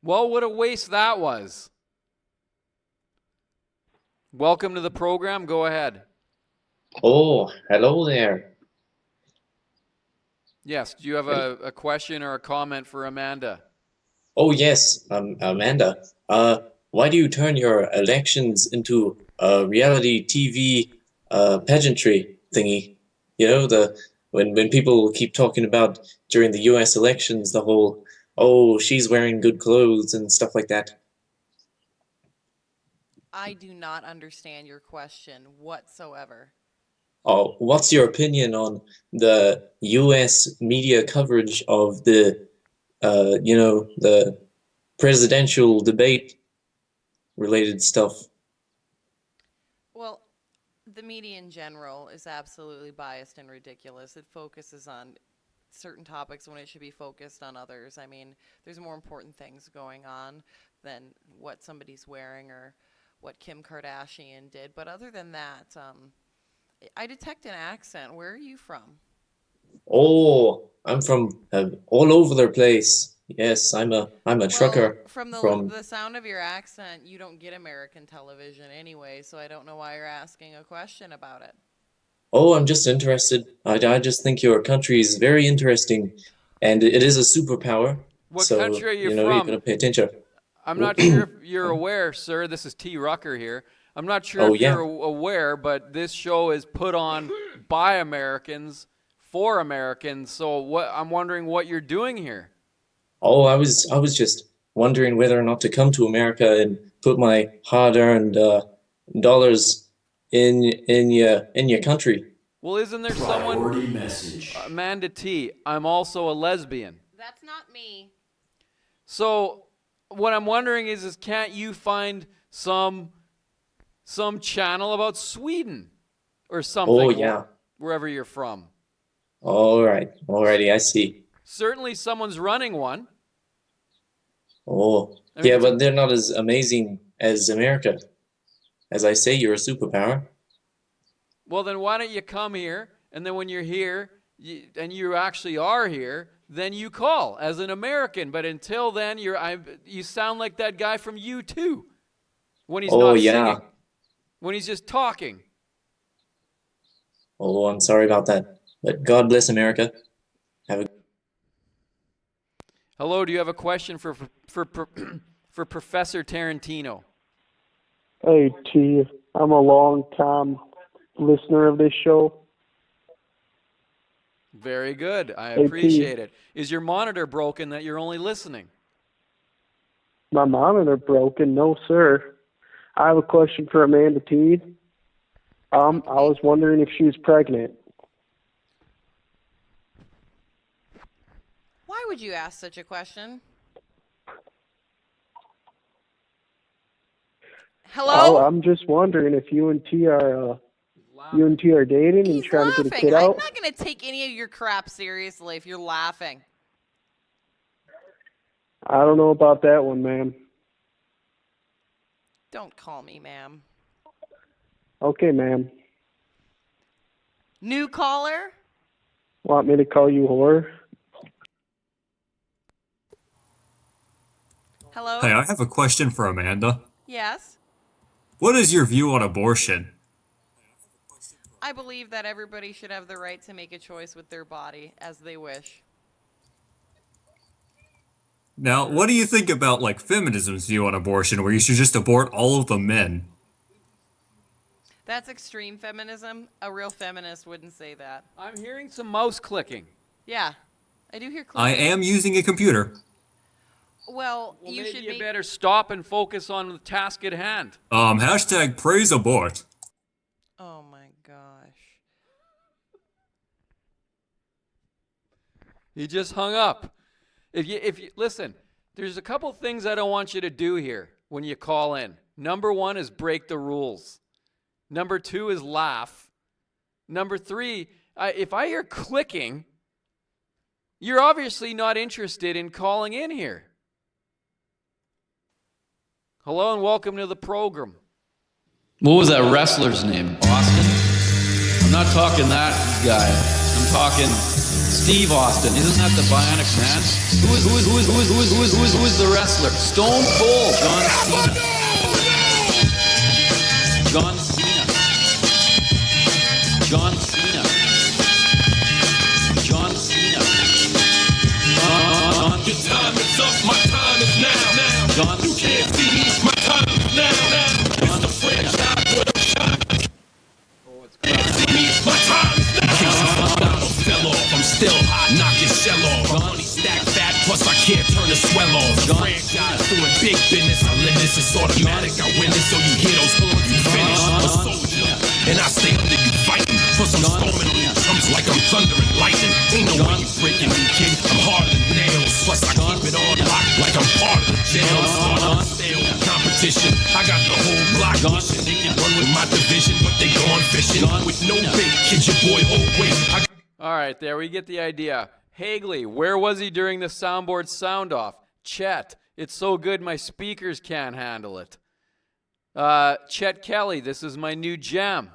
Well, what a waste that was. Welcome to the program. Go ahead. Oh, hello there. Yes, do you have a question or a comment for Amanda? Oh, yes, Amanda. Why do you turn your elections into a reality TV pageantry thingy? You know, when people keep talking about during the US elections, the whole, oh, she's wearing good clothes and stuff like that. I do not understand your question whatsoever. Oh, what's your opinion on the US media coverage of the presidential debate related stuff? Well, the media in general is absolutely biased and ridiculous. It focuses on certain topics when it should be focused on others. I mean, there's more important things going on than what somebody's wearing or what Kim Kardashian did. But other than that, I detect an accent. Where are you from? Oh, I'm from all over the place. Yes, I'm a trucker From from. the sound of your accent, you don't get American television anyway, so I don't know why you're asking a question about it. Oh, I'm just interested. I just think your country is very interesting, and it is a superpower. What so, country are you you from? gotta pay attention. I'm not sure if you're aware, sir. This is T-rucker here. I'm not sure Oh, if yeah. you're aware, but this show is put on by Americans for Americans. So I'm wondering what you're doing here. Oh, I was just wondering whether or not to come to America and put my hard-earned dollars in your country. Well, isn't there Priority someone? message. Amanda T. I'm also a lesbian. That's not me. So what I'm wondering is can't you find some channel about Sweden or something? Oh, yeah. Wherever you're from. All right, alrighty, I see. Certainly someone's running one. Oh, I mean, Yeah, but they're not as amazing as America. As I say, you're a superpower. well, then why don't you come here, and then when you're here, and you actually are here, then you call as an American. But until then, you sound like that guy from U2 when he's not singing, when he's just talking. Oh, I'm sorry about that. But God bless America. Have a Hello, do you have a question for Professor Tarantino? Hey, T, I'm a long-time listener of this show. Very good. I Hey, T. appreciate it. Is your monitor broken that you're only listening? My monitor broken? No, sir. I have a question for Amanda T. I was wondering if she was pregnant. Why would you ask such a question? Hello? I'm just wondering if you and T are dating and trying to get a kid I'm out. not going to take any of your crap seriously if you're laughing. I don't know about that one, ma'am. Don't call me ma'am. Okay, ma'am. New caller? Want me to call you whore? Hello? Hey, I have a question for Amanda. Yes? What is your view on abortion? I believe that everybody should have the right to make a choice with their body as they wish. Now, what do you think about like feminism's view on abortion, where you should just abort all of the men? That's extreme feminism. A real feminist wouldn't say that. I'm hearing some mouse clicking. Yeah, I do hear clicking. I am using a computer. Well, maybe you better stop and focus on the task at hand. Hashtag praise abort. Oh my gosh. He just hung up. If you listen, there's a couple things I don't want you to do here when you call in. Number 1 is break the rules. Number 2 is laugh. Number 3, if I hear clicking, you're obviously not interested in calling in here. Hello and welcome to the program. What was that wrestler's name? Austin? I'm not talking that guy. I'm talking Steve Austin. Isn't that the Bionic Man? Who is the wrestler? Stone Cold. John Cena. John Cena. John Cena. Your time is up, my time is now. John You can't see me, my time is now. It's the franchise where I'm shining. See me, my time is now. Bottle fell off, I'm still hot, knock your shell off. My money stack fat, plus I can't turn the swell off. The franchise doing big business, I live this, it's automatic. I win this, so you hear those horns, you finish. A soldier, and I stay under you fighting. Plus I'm storming on you drums like I'm thunder and lightning. Ain't no way you breaking me, kid. I'm harder than nails. Plus I keep it on lock like I'm part of the jail. Start stale competition. I got the whole block wishing they can run with my division, but they gone fishing with no bait. Kid your boy, oh wait. All right, there we get the idea. Hagley, where was he during the soundboard sound off? Chet, it's so good my speakers can't handle it. Chet Kelly, this is my new jam.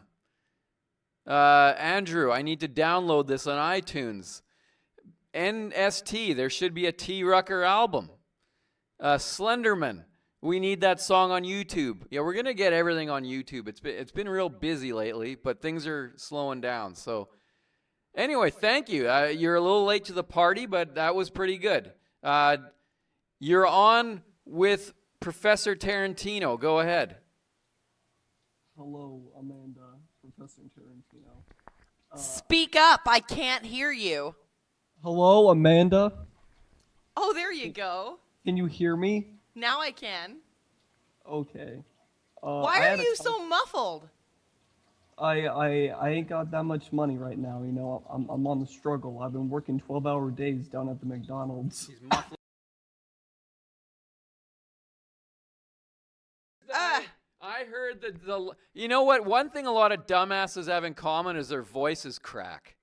Andrew, I need to download this on iTunes. NST, there should be a T-rucker album. Slenderman, we need that song on YouTube. Yeah, we're gonna get everything on YouTube. It's been real busy lately, but things are slowing down. So anyway, thank you. You're a little late to the party, but that was pretty good. You're on with Professor Tarantino. Go ahead. Hello, Amanda, Professor Tarantino. Speak up, I can't hear you. Hello, Amanda. Oh, there you go. Can you hear me? Now I can. Okay. Why are you so muffled? I ain't got that much money right now. You know, I'm on the struggle. I've been working 12-hour days down at the McDonald's. I heard that you know what? One thing a lot of dumbasses have in common is their voices crack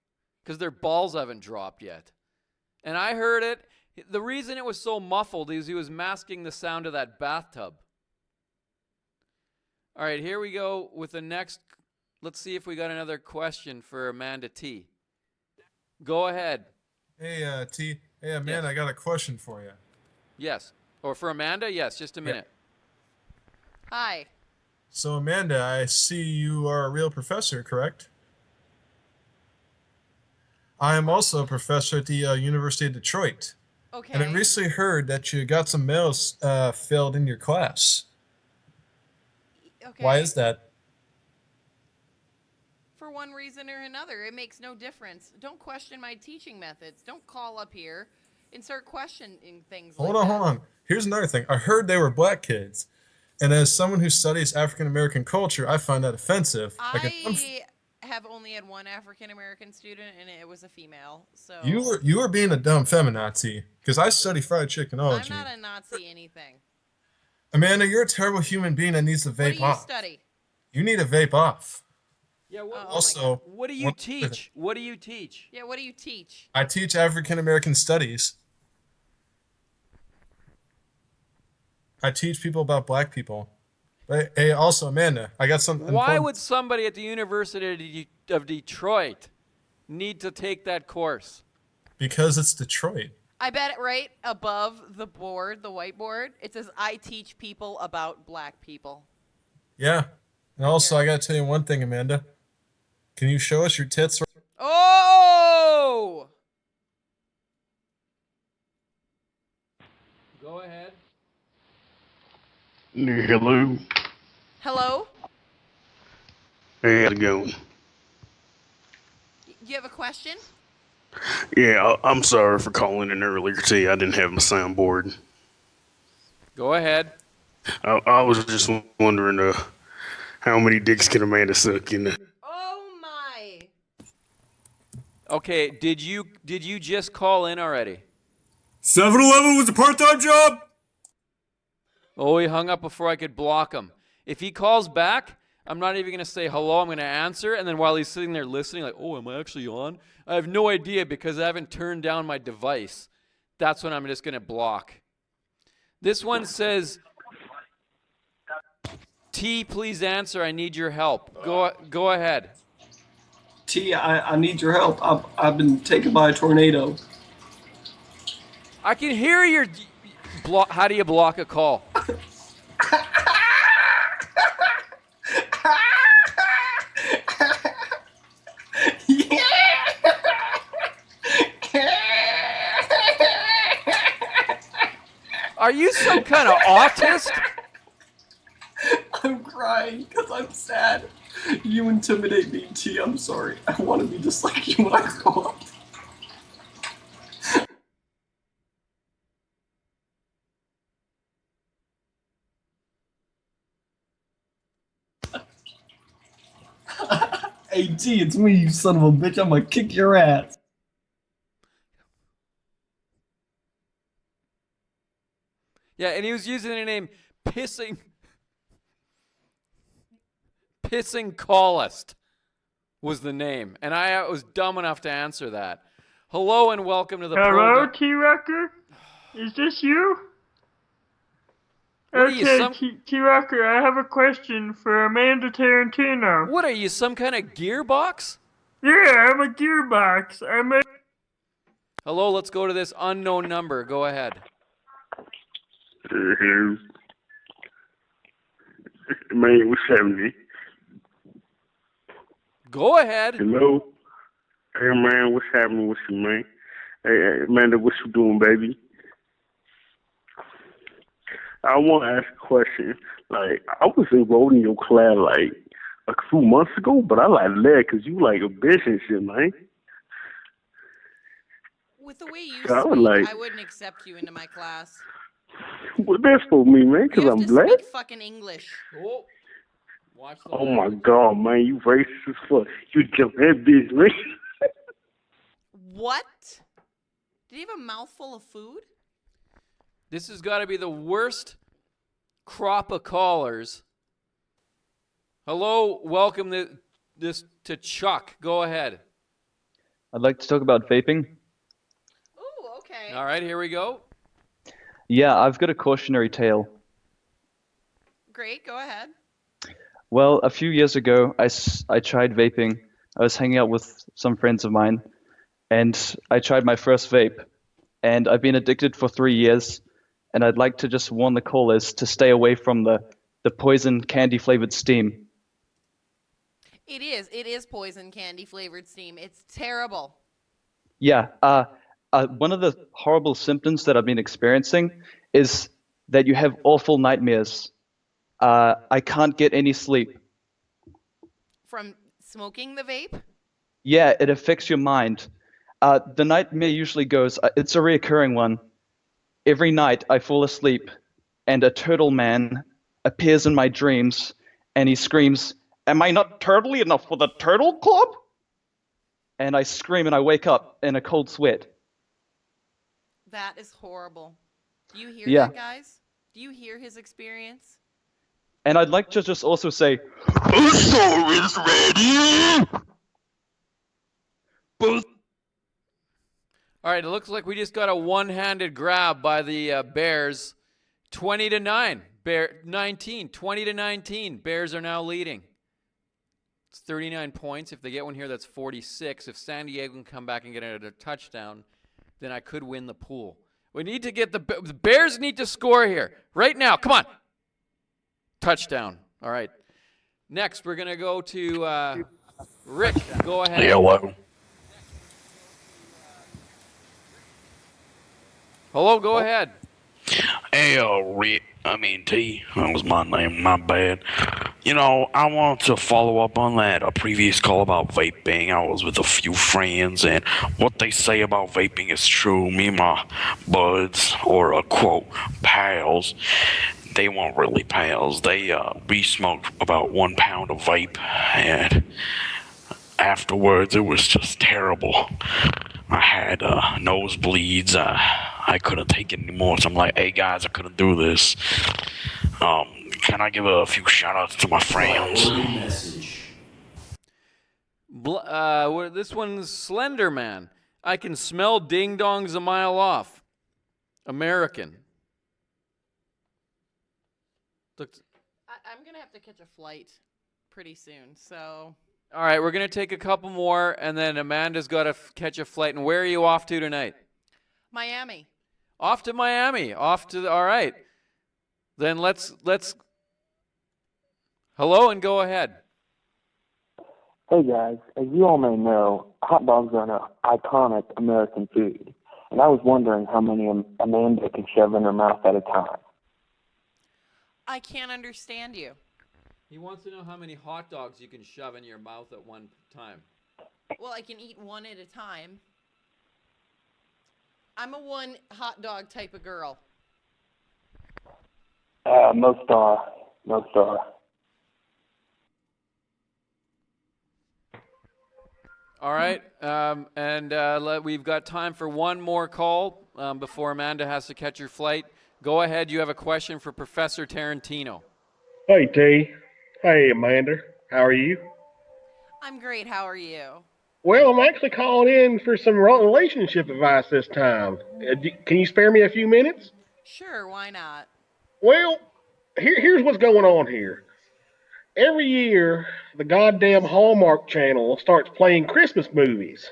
because their balls haven't dropped yet. And I heard it, The reason it was so muffled is he was masking the sound of that bathtub. All right, here we go with the next. Let's see if we got another question for Amanda T. Go ahead. Hey, T. Hey, Amanda, I got a question for you. Yes. Or for Amanda? Yes, just a minute. Hi. So, Amanda, I see you are a real professor, correct? I am also a professor at the University of Detroit. Okay. And I recently heard that you got some males failed in your class. Okay. Why is that? For one reason or another, it makes no difference. Don't question my teaching methods. Don't call up here and start questioning things Hold like on, that. hold on. Here's another thing. I heard they were black kids. And as someone who studies African American culture, I find that offensive. I have only had one African American student, and it was a female. So You were being a dumb feminazi, because I study fried chickenology. I'm not a Nazi anything. Amanda, you're a terrible human being that needs to vape What do you off. study? You need to vape off. Yeah. Also, what do you teach? What do you teach? Yeah. What do you teach? I teach African American studies. I teach people about black people. But, hey, also, Amanda, I got something. Why would somebody at the University of Detroit need to take that course? Because it's Detroit. I bet right above the board, the whiteboard, it says, I teach people about black people. Yeah. And also, I got to tell you one thing, Amanda. Can you show us your tits? Oh! Go ahead. Hello. Hello? Hey, how's it going? Do you have a question? Yeah, I'm sorry for calling in earlier. See, I didn't have my soundboard. Go ahead. I was just wondering, how many dicks can Amanda suck in? Oh my! Okay, did you just call in already? 7-Eleven was a part-time job? Oh, he hung up before I could block him. If he calls back, I'm not even going to say hello. I'm going to answer. And then while he's sitting there listening, like, oh, am I actually on? I have no idea because I haven't turned down my device. That's when I'm just going to block. This one says, T, please answer. I need your help. Go ahead. T, I need your help. I've been taken by a tornado. I can hear your... How do you block a call? Are you some kind of autist? I'm crying because I'm sad. You intimidate me, T. I'm sorry. I want to be just like you when I grow up. Hey, T, it's me, you son of a bitch. I'm gonna kick your ass. Yeah, and he was using the name Pissing Callist was the name. And I was dumb enough to answer that. Hello and welcome to the Hello, program. T-rucker? Is this you? What are you, Okay, T-rucker, I have a question for Amanda Tarantino. What are you, some kind of gearbox? Yeah, I'm a gearbox. Hello, let's go to this unknown number. Go ahead. Hello. Man, what's happening? Go ahead. Hello. Hey, man, what's happening with you, man? Hey, Amanda, what you doing, baby? I want to ask a question. Like, I was enrolled in your class, like, a few months ago, but I, like, left because you, like, a bitch and shit, man. With the way you I speak, was like- I wouldn't accept you into my class. What that's for me, man? Because You have I'm to black? speak fucking English. Oh, watch the Oh, my God, man, you racist as fuck. You jump that bitch, man. What? Did he have a mouthful of food? This has got to be the worst crop of callers. Hello, welcome to Chuck. Go ahead. I'd like to talk about vaping. Ooh, Okay. All right, here we go. Yeah, I've got a cautionary tale. Great, go ahead. Well, a few years ago, I tried vaping. I was hanging out with some friends of mine, and I tried my first vape. And I've been addicted for 3 years, and I'd like to just warn the callers to stay away from the poison candy-flavored steam. It is poison candy flavored steam. It's terrible. Yeah, one of the horrible symptoms that I've been experiencing is that you have awful nightmares. I can't get any sleep. From smoking the vape? Yeah, it affects your mind. The nightmare usually goes, it's a reoccurring one. Every night I fall asleep and a turtle man appears in my dreams and he screams, "Am I not turtly enough for the turtle club?" And I scream and I wake up in a cold sweat. That is horrible. Do you hear Yeah. that, guys? Do you hear his experience? And I'd like to just also say, Uso is ready! All right, it looks like we just got a one-handed grab by the Bears. 20-9. 20-19. Bears are now leading. It's 39 points. If they get one here, that's 46. If San Diego can come back and get a touchdown, then I could win the pool. We need to get the Bears need to score here right now. Come on. Touchdown. All right. Next, we're going to go to Rick. Go ahead. Hello. Hello, go ahead. Hey, Rick. T. That was my name. My bad. I wanted to follow up on that a previous call about vaping. I was with a few friends, and what they say about vaping is true. Me and my buds, or quote, pals, they weren't really pals. We smoked about 1 pound of vape, and afterwards it was just terrible. I had nosebleeds. I couldn't take it anymore. So I'm like, hey guys, I couldn't do this. Can I give a few shout outs to my friends? This one's Slender Man. I can smell ding dongs a mile off. American. I'm going to have to catch a flight pretty soon, so... All right, we're going to take a couple more, and then Amanda's got to catch a flight. And where are you off to tonight? Miami. Off to Miami. All right. Then let's hello and go ahead. Hey guys, as you all may know, hot dogs are an iconic American food, and I was wondering how many Amanda can shove in her mouth at a time. I can't understand you. He wants to know how many hot dogs you can shove in your mouth at one time. Well, I can eat one at a time. I'm a one hot dog type of girl. Most are. All right, we've got time for one more call before Amanda has to catch her flight. Go ahead. You have a question for Professor Tarantino. Hey, T. Hey, Amanda. How are you? I'm great. How are you? Well, I'm actually calling in for some relationship advice this time. Can you spare me a few minutes? Sure, why not? Well, here's what's going on here. Every year, the goddamn Hallmark Channel starts playing Christmas movies.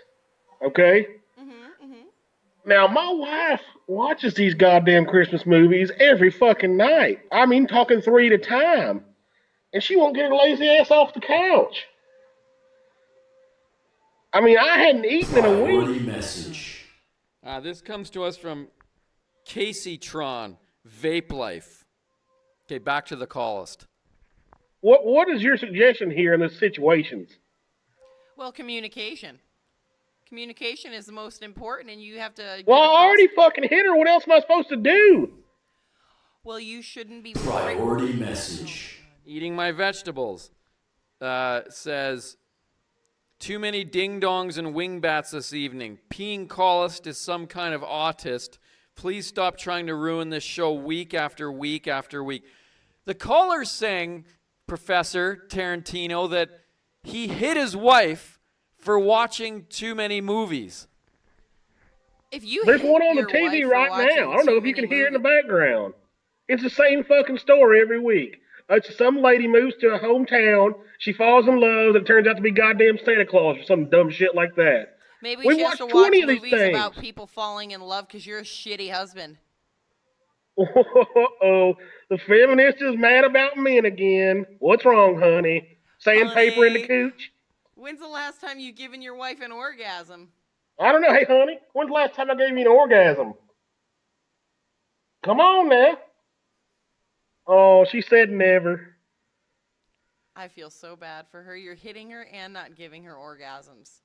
Okay? Now, my wife watches these goddamn Christmas movies every fucking night. I mean, talking 3 at a time. And she won't get her lazy ass off the couch. I mean, I hadn't eaten in a week. Message. This comes to us from Casey Tron, Vape Life. Okay, back to the callist. What is your suggestion here in this situations? Well, communication. Communication is the most important, and you have to... Well, I already fucking hit her. What else am I supposed to do? Well, you shouldn't be... Priority message. Eating my vegetables. Says, too many ding-dongs and wingbats this evening. Peeing callist is some kind of autist. Please stop trying to ruin this show week after week after week. The caller's saying, Professor Tarantino, that he hit his wife for watching too many movies. If you There's hit one on the your TV wife for right watching now. I don't know too if you many can hear it in the movies, background. It's the same fucking story every week. Some lady moves to a hometown, she falls in love, and it turns out to be goddamn Santa Claus or some dumb shit like that. maybe We she has to watched watch 20 of these movies things. about people falling in love because you're a shitty husband. Oh, the feminist is mad about men again. What's wrong, honey? Sandpaper in the Honey, cooch? when's the last time you given your wife an orgasm? I don't know. Hey, honey, when's the last time I gave you an orgasm? Come on now. Oh, she said never. I feel so bad for her. You're hitting her and not giving her orgasms.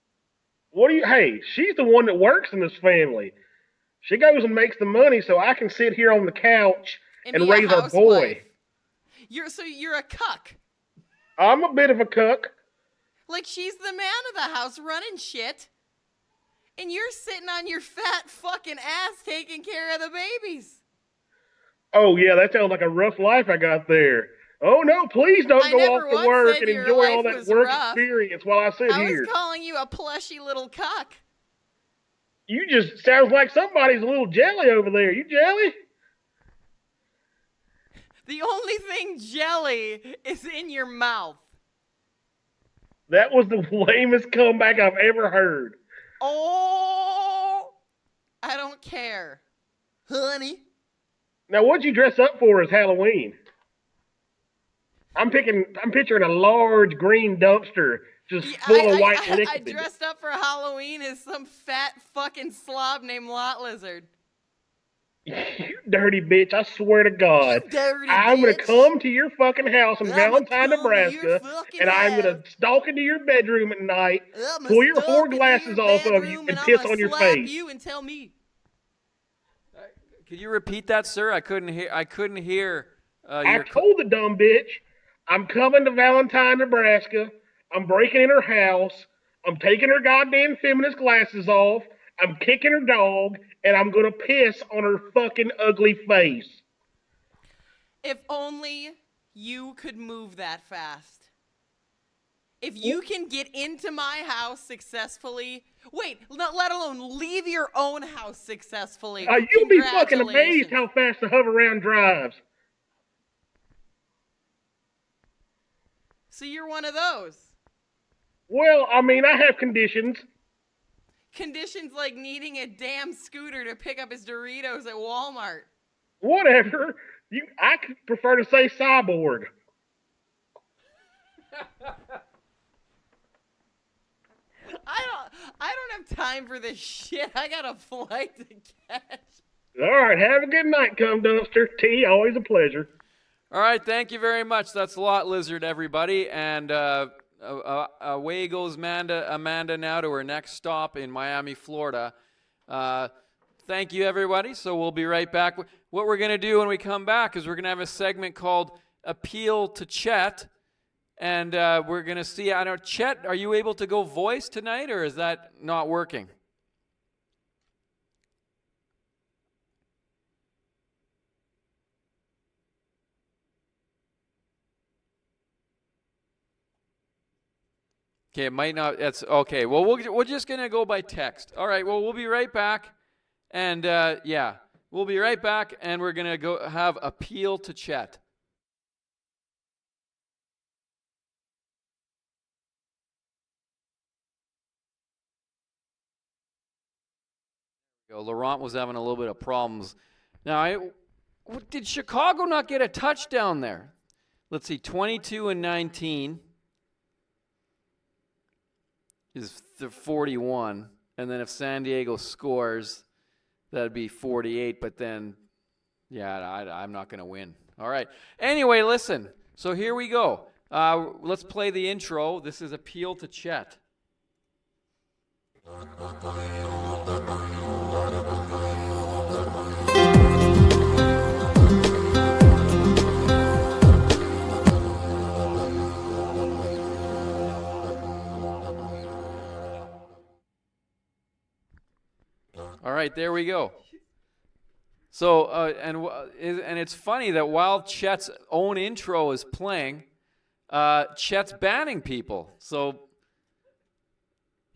What do you? Hey, she's the one that works in this family. She goes and makes the money so I can sit here on the couch And and be a raise our housewife. boy. You're a cuck. I'm a bit of a cuck. Like she's the man of the house running shit. And you're sitting on your fat fucking ass taking care of the babies. Oh yeah, that sounds like a rough life I got there. Oh no, please don't I go never off to once work said and your enjoy all life that was work rough. experience while I sit I here. was calling you a plushy little cuck. You just sounds like somebody's a little jelly over there. You jelly? The only thing jelly is in your mouth. That was the lamest comeback I've ever heard. Oh, I don't care. Honey. Now what'd you dress up for as Halloween? I'm picturing a large green dumpster just full of white liquid. I dressed up for Halloween as some fat fucking slob named Lot Lizard. You dirty bitch, I swear to God. You dirty I'm going bitch. to come to your fucking house in I'ma Valentine, come to Nebraska, your fucking and I'm going house. to stalk into your bedroom at night, I'ma pull your stalk whore into glasses your off of you, bedroom and and piss I'ma on your slap face. you and tell me. Could you repeat that, sir? I couldn't hear. I told the dumb bitch, I'm coming to Valentine, Nebraska. I'm breaking in her house. I'm taking her goddamn feminist glasses off. I'm kicking her dog, and I'm going to piss on her fucking ugly face. If only you could move that fast. If you can get into my house successfully, let alone leave your own house successfully. You'll be fucking amazed how fast the hover-round drives. So you're one of those. Well, I mean, I have conditions. Conditions like needing a damn scooter to pick up his Doritos at Walmart. Whatever. I prefer to say cyborg. I don't have time for this shit. I got a flight to catch. All right, have a good night, cum dumpster. T, always a pleasure. All right, thank you very much. That's Lot Lizard, everybody. And away goes Amanda now to her next stop in Miami, Florida. Thank you, everybody. So we'll be right back. What we're going to do when we come back is we're going to have a segment called Appeal to Chet. And we're going to see, I don't, Chet, are you able to go voice tonight, or is that not working? Okay, it might not. That's okay. Well, we're just gonna go by text. All right. Well, we'll be right back, and yeah, we'll be right back, and we're gonna go have Appeal to Chet. Laurent was having a little bit of problems. Now, did Chicago not get a touchdown there? Let's see, 22 and 19 is 41. And then if San Diego scores, that'd be 48. But then, yeah, I'm not going to win. All right. Anyway, listen. So here we go. Let's play the intro. This is Appeal to Chet. All right, there we go. So, and it's funny that while Chet's own intro is playing, Chet's banning people. So,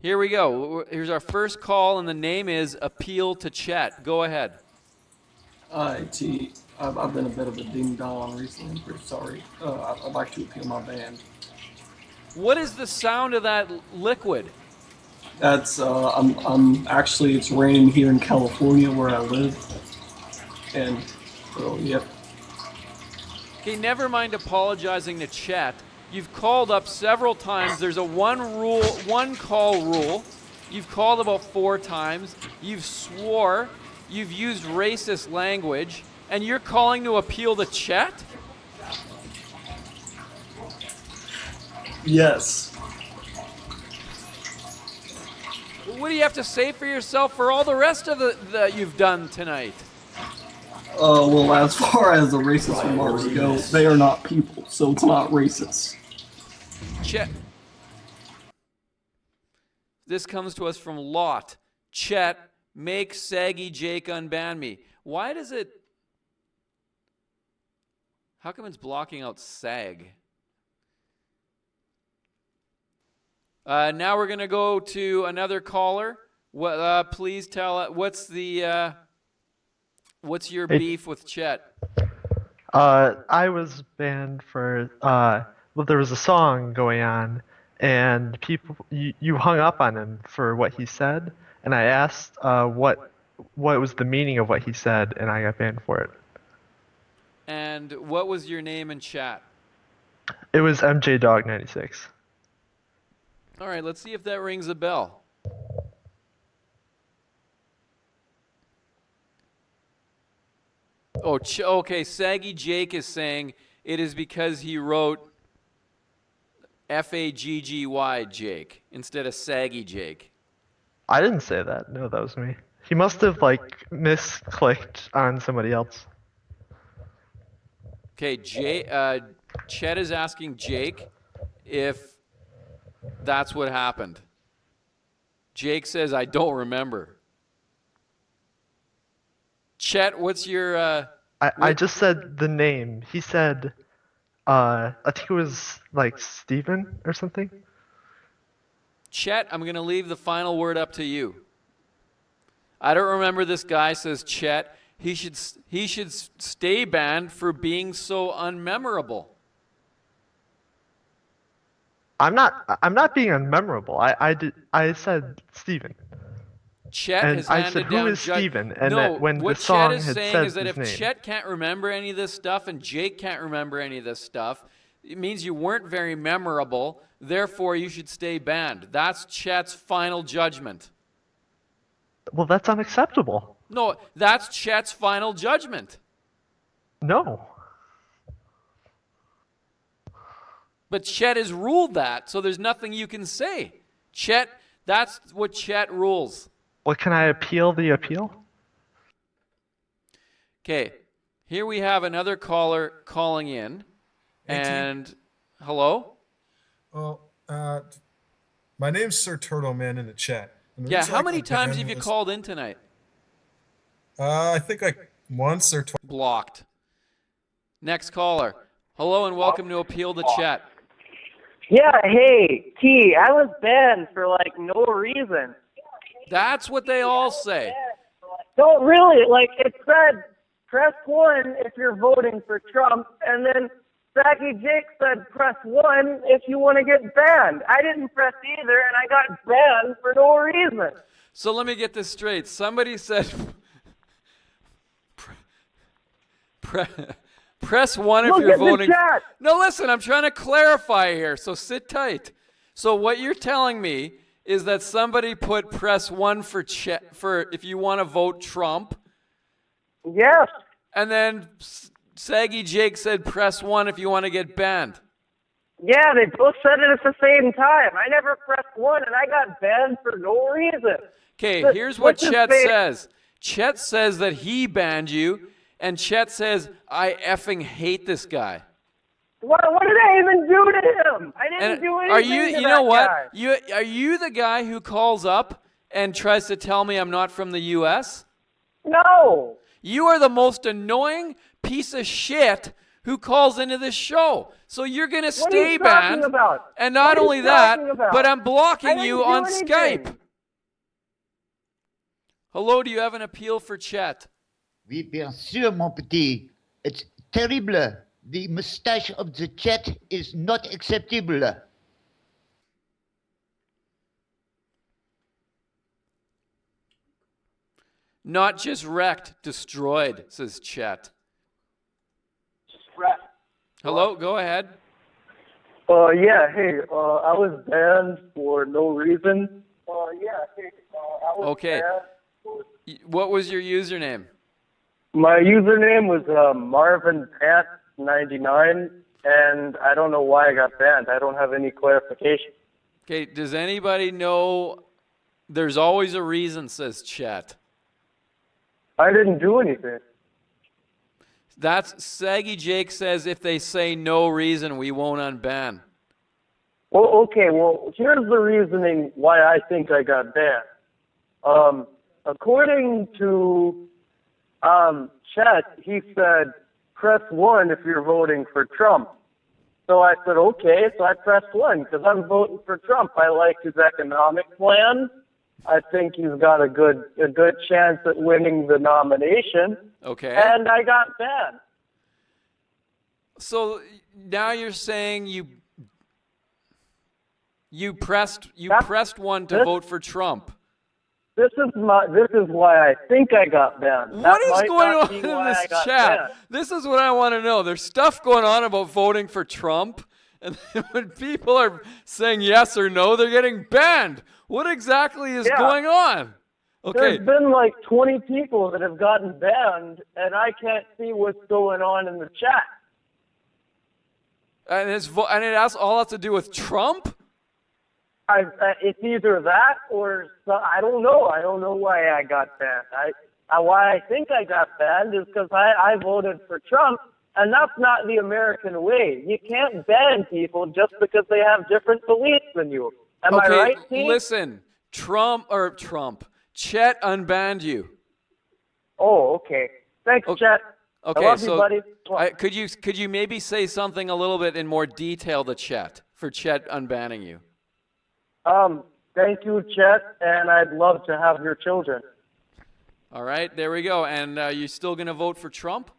Here we go. Here's our first call, and the name is Appeal to Chet. Go ahead. Hi, T. I've been a bit of a ding dong recently. I'm pretty sorry. I'd like to appeal my band. What is the sound of that liquid? That's I'm actually it's raining here in California where I live, and so yep. Okay, never mind apologizing to Chet. You've called up several times. There's a one call rule. You've called about 4 times. You've swore. You've used racist language, and you're calling to appeal to Chet? Yes. What do you have to say for yourself for all the rest of that you've done tonight? Well, as far as the racist remarks go, they are not people, so it's not racist. Chet. This comes to us from Lot. Chet, make Saggy Jake unban me. Why does it... How come it's blocking out Sag? Now we're going to go to another caller. Please tell what's your beef with Chet? I was banned for well, there was a song going on, and you hung up on him for what he said, and I asked what was the meaning of what he said, and I got banned for it. And what was your name in chat? It was MJ Dog 96. All right, let's see if that rings a bell. Oh, okay. Saggy Jake is saying it is because he wrote Fagggy Jake instead of Saggy Jake. I didn't say that. No, that was me. He must have misclicked on somebody else. Okay, Chet is asking Jake if that's what happened. Jake says, I don't remember. Chet, what's your... I just said the name. He said, I think it was Steven or something. Chet, I'm going to leave the final word up to you. I don't remember this guy, says Chet. He should stay banned for being so unmemorable. I'm not being unmemorable. I said Steven. Chet and has I handed said, who down is Steven? And no, that when what the song Chet is had saying said is that his if name. Chet can't remember any of this stuff and Jake can't remember any of this stuff, it means you weren't very memorable. Therefore, you should stay banned. That's Chet's final judgment. Well, that's unacceptable. No, that's Chet's final judgment. No. But Chet has ruled that, so there's nothing you can say. Chet, that's what Chet rules. Well, can I appeal the appeal? Okay, here we have another caller calling in. And hello? Well, my name's Sir Turtle Man in the chat. And the Yeah, reason how I many got times banned have you was- called in tonight? I think once or twice. Blocked. Next caller. Hello and welcome to Appeal to Chat. Yeah, hey, T, I was banned for no reason. That's what they all say. Don't really, it said press 1 if you're voting for Trump, and then Saggy Jake said press 1 if you want to get banned. I didn't press either, and I got banned for no reason. So let me get this straight. Somebody said press 1 if Look you're at the voting. chat. No, listen, I'm trying to clarify here, so sit tight. So what you're telling me is that somebody put press 1 for if you want to vote Trump. Yes. And then Saggy Jake said press 1 if you want to get banned. Yeah, they both said it at the same time. I never pressed 1, and I got banned for no reason. Okay, But here's what what's his Chet face? says. Chet says that he banned you, and Chet says, I effing hate this guy. What did I even do to him? I didn't do anything Are you? to You that know what? guy. Are you the guy who calls up and tries to tell me I'm not from the U.S.? No. You are the most annoying piece of shit who calls into this show. So you're going to What are stay you talking banned. about? And not What are you only that, talking about? but I'm I blocking didn't you do on anything. Skype. Hello, do you have an appeal for Chet? Oui, bien sûr, mon petit. It's terrible. The mustache of the Chet is not acceptable. Not just wrecked, destroyed, says Chet. Hello, go ahead. Yeah, hey, I was banned for no reason. I was Okay. banned. What was your username? My username was MarvinPant99, and I don't know why I got banned. I don't have any clarification. Okay, does anybody know? There's always a reason, says Chet. I didn't do anything. That's Saggy Jake says if they say no reason, we won't unban. Well, okay, well, here's the reasoning why I think I got banned. According to Chet, he said, press 1 if you're voting for Trump. So I said, okay, so I pressed 1 because I'm voting for Trump. I like his economic plan. I think he's got a good chance at winning the nomination. Okay. And I got banned. So now you're saying you pressed 1 to vote for Trump. This is why I think I got banned. What is going on in why I this got chat? banned. This is what I want to know. There's stuff going on about voting for Trump, and then when people are saying yes or no, they're getting banned. What exactly is going on? Okay. There's been like 20 people that have gotten banned, and I can't see what's going on in the chat. And it has all has to do with Trump? It's either that or I don't know. I don't know why I got banned. Why I think I got banned is because I voted for Trump, and that's not the American way. You can't ban people just because they have different beliefs than you. Am I right, Steve? Listen, Chet unbanned you. Oh, okay. Thanks, Chet. Okay, I love so you, buddy. could you maybe say something a little bit in more detail to Chet for Chet unbanning you? Thank you, Chet, and I'd love to have your children. All right, there we go. And you still going to vote for Trump?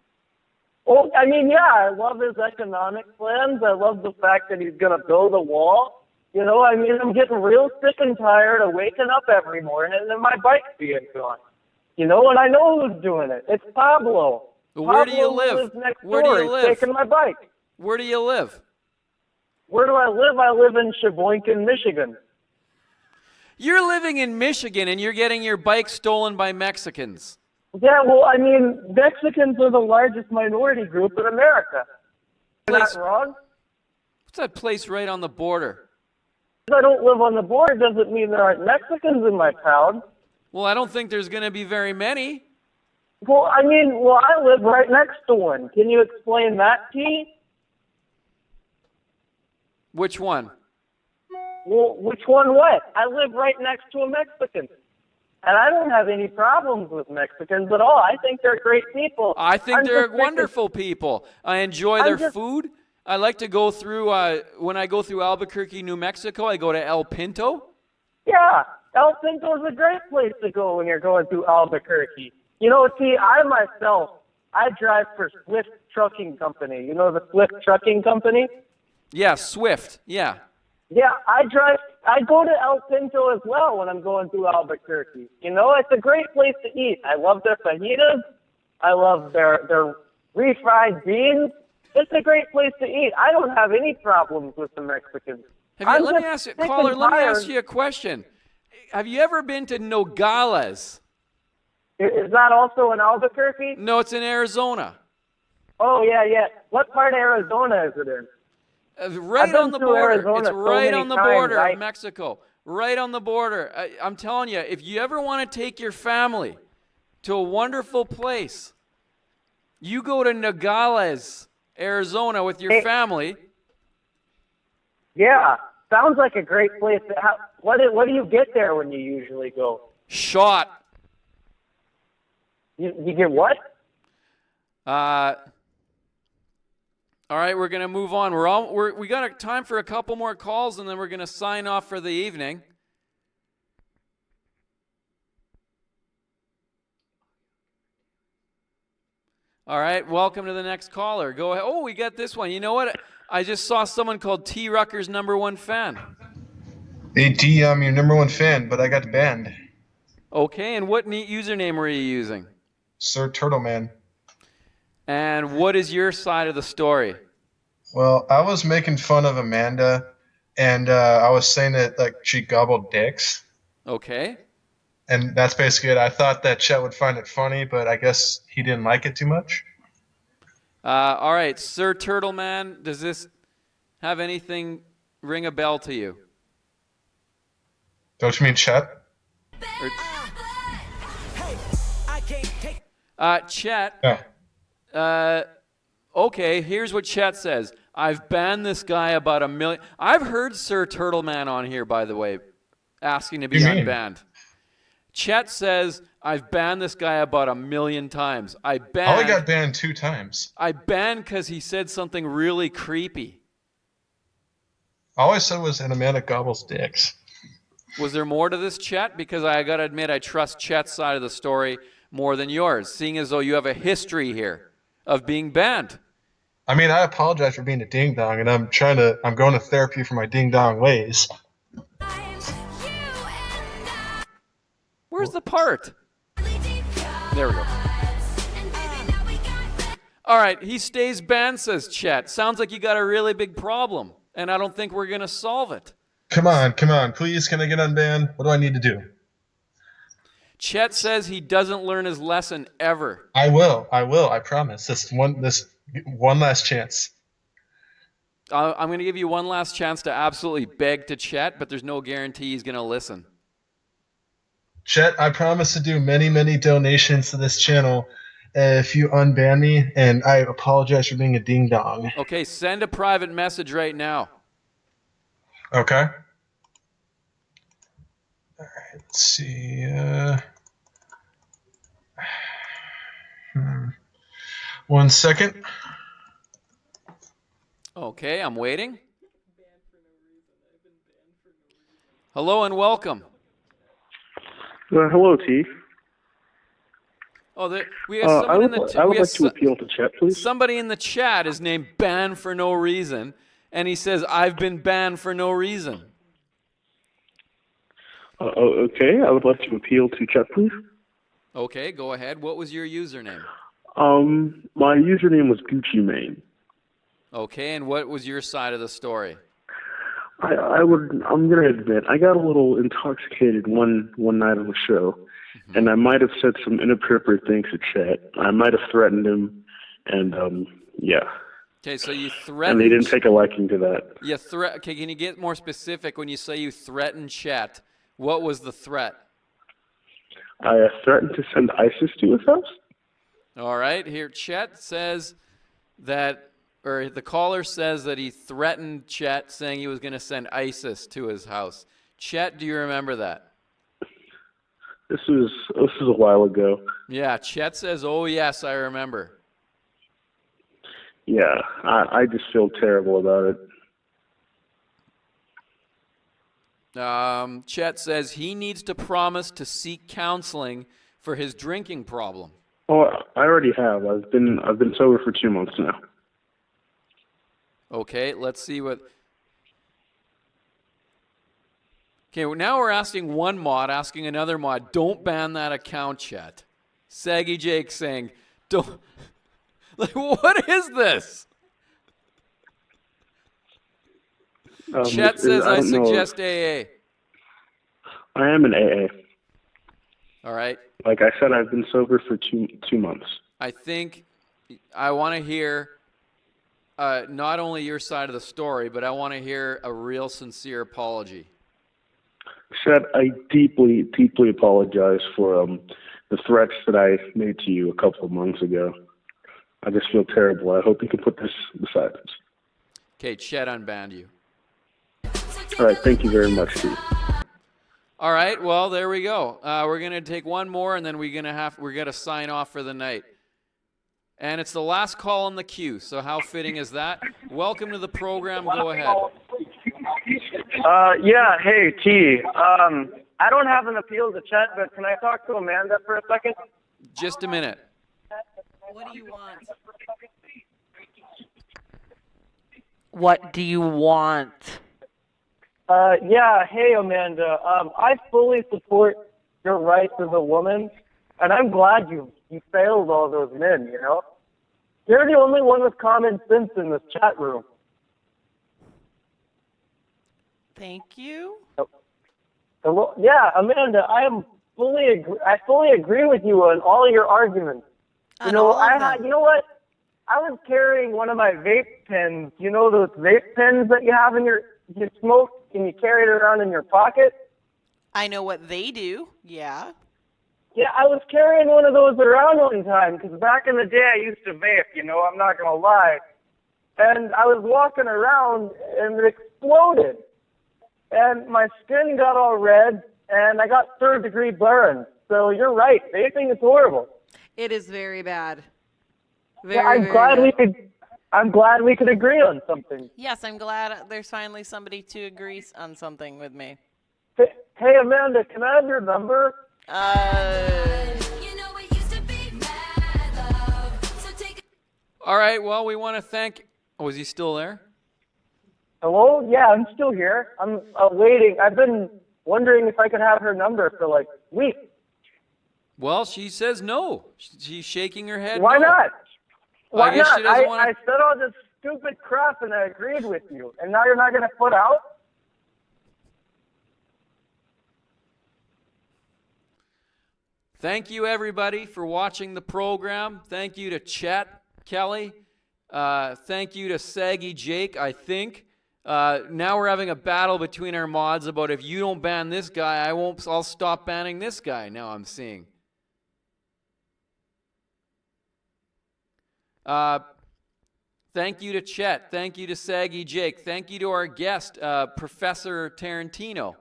Oh, I mean, yeah, I love his economic plans. I love the fact that he's going to build a wall. You know, I mean, I'm getting real sick and tired of waking up every morning and then my bike's being gone. You know, and I know who's doing it. It's Pablo. Where do you Pablo live? lives next Where do door. you He's live? taking my bike. Where do you live? Where do I live? I live in Sheboygan, Michigan. You're living in Michigan and you're getting your bike stolen by Mexicans. Yeah, well, I mean, Mexicans are the largest minority group in America. Is that wrong? What's that place right on the border? If I don't live on the border doesn't mean there aren't Mexicans in my town. Well, I don't think there's going to be very many. Well, I mean, I live right next to one. Can you explain that, T? Which one? Well, which one what? I live right next to a Mexican. And I don't have any problems with Mexicans at all. I think they're great people. I think I'm they're just thinking- wonderful people. I enjoy their food. I like to go through, when I go through Albuquerque, New Mexico, I go to El Pinto. Yeah, El Pinto is a great place to go when you're going through Albuquerque. You know, T, I drive for Swift Trucking Company. You know the Swift Trucking Company? Yeah, Swift. Yeah. Yeah, I go to El Pinto as well when I'm going through Albuquerque. You know, it's a great place to eat. I love their fajitas. I love their refried beans. It's a great place to eat. I don't have any problems with the Mexicans. Let me ask you a question. Have you ever been to Nogales? Is that also in Albuquerque? No, it's in Arizona. Oh, yeah. What part of Arizona is it in? Right on the border. It's right on the border right? of Mexico. Right on the border. I'm telling you, if you ever want to take your family to a wonderful place, you go to Nogales, Arizona with your family. Yeah, sounds like a great place. What do you get there when you usually go? Shot. You get what? All right, we're going to move on. We got time for a couple more calls, and then we're going to sign off for the evening. All right, welcome to the next caller. Go ahead. Oh, we got this one. You know what? I just saw someone called T-Rucker's #1 fan. Hey T, I'm your #1 fan, but I got banned. Okay, and what neat username were you using? Sir Turtleman. And what is your side of the story? Well, I was making fun of Amanda, and I was saying that like she gobbled dicks. Okay. And that's basically it. I thought that Chet would find it funny, but I guess he didn't like it too much. All right, Sir Turtleman, does this have anything ring a bell to you? Don't you mean Chet? Chet. Yeah. Okay, here's what Chet says. I've banned this guy about 1 million. I've heard Sir Turtleman on here, by the way, asking to be unbanned. Chet says, I've banned this guy about 1 million times. I only got banned 2 times. I banned because he said something really creepy. All I said was, and Amanda gobbles dicks. Was there more to this, Chet? Because I got to admit, I trust Chet's side of the story more than yours, seeing as though you have a history here of being banned. I mean, I apologize for being a ding-dong, and I'm going to therapy for my ding-dong ways. Where's the part? There we go. All right, he stays banned, says Chet. Sounds like you got a really big problem, and I don't think we're going to solve it. Come on, please, can I get unbanned? What do I need to do? Chet says he doesn't learn his lesson ever. I will, I promise. This one last chance. I'm going to give you one last chance to absolutely beg to Chet, but there's no guarantee he's going to listen. Chet, I promise to do many, many donations to this channel if you unban me, and I apologize for being a ding-dong. Okay, send a private message right now. Okay. All right, let's see. 1 second. Okay, I'm waiting. Hello and welcome. Hello, T. Oh, we have someone in the I would like to appeal to Chet, please. Somebody in the chat is named Banned for No Reason, and he says, I've been banned for no reason. Okay, I would like to appeal to Chet, please. Okay, go ahead. What was your username? My username was Gucci Mane. Okay, and what was your side of the story? I'm gonna admit, I got a little intoxicated one night on the show, and I might have said some inappropriate things to Chet. I might have threatened him, and yeah. Okay, so you threatened. And they didn't take a liking to that. Okay, can you get more specific when you say you threatened Chet? What was the threat? I threatened to send ISIS to his house. All right, here Chet says that, or the caller says that he threatened Chet, saying he was going to send ISIS to his house. Chet, do you remember that? This was a while ago. Yeah, Chet says, oh yes, I remember. Yeah, I just feel terrible about it. Chet says he needs to promise to seek counseling for his drinking problem. Oh, I already have. I've been sober for 2 months now. Okay, let's see what. Okay, well, now we're asking one mod, asking another mod. Don't ban that account, Chet. Saggy Jake saying, "Don't." Like, what is this? Chet says, I suggest AA. I am an AA. All right. Like I said, I've been sober for two months. I think I want to hear not only your side of the story, but I want to hear a real sincere apology. Chet, I deeply, deeply apologize for the threats that I made to you a couple of months ago. I just feel terrible. I hope you can put this beside us. Okay, Chet unbanned you. All right, thank you very much, Steve. All right, well, there we go. We're going to take one more, and then we're going to sign off for the night. And it's the last call in the queue, so how fitting is that? Welcome to the program. Go ahead. Yeah, hey, T. I don't have an appeal to Chet, but can I talk to Amanda for a second? Just a minute. What do you want? What do you want? Yeah, hey, Amanda. I fully support your rights as a woman, and I'm glad you failed all those men, you know? You're the only one with common sense in this chat room. Thank you. Hello? Yeah, Amanda, I fully agree with you on all your arguments. You know, you know what? I was carrying one of my vape pens. You know those vape pens that you have in you smoke and you carry it around in your pocket? I know what they do. Yeah. Yeah, I was carrying one of those around one time because back in the day I used to vape, you know, I'm not going to lie. And I was walking around and it exploded. And my skin got all red and I got third-degree burns. So you're right, vaping is horrible. It is very bad. Yeah, I'm glad we could agree on something. Yes, I'm glad there's finally somebody to agree on something with me. Hey, Amanda, can I have your number? All right, well, we want to thank... Oh, is he still there? Hello? Yeah, I'm still here. I'm waiting. I've been wondering if I could have her number for like weeks. Well, she says no. She's shaking her head. Why no. not? Why guess not? she doesn't wanna... I said all this stupid crap and I agreed with you, and now you're not going to put out? Thank you, everybody, for watching the program. Thank you to Chet Kelly. Thank you to Saggy Jake, I think. Now we're having a battle between our mods about if you don't ban this guy, I'll stop banning this guy, now I'm seeing. Thank you to Chet. Thank you to Saggy Jake. Thank you to our guest, Professor Tarantino.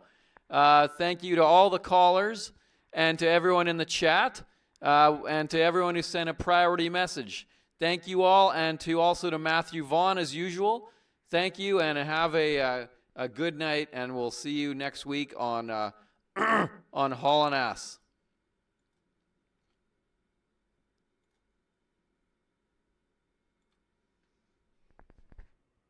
Thank you to all the callers and to everyone in the chat and to everyone who sent a priority message. Thank you all, and also to Matthew Vaughn as usual. Thank you, and have a good night, and we'll see you next week on on Haulin' Ass.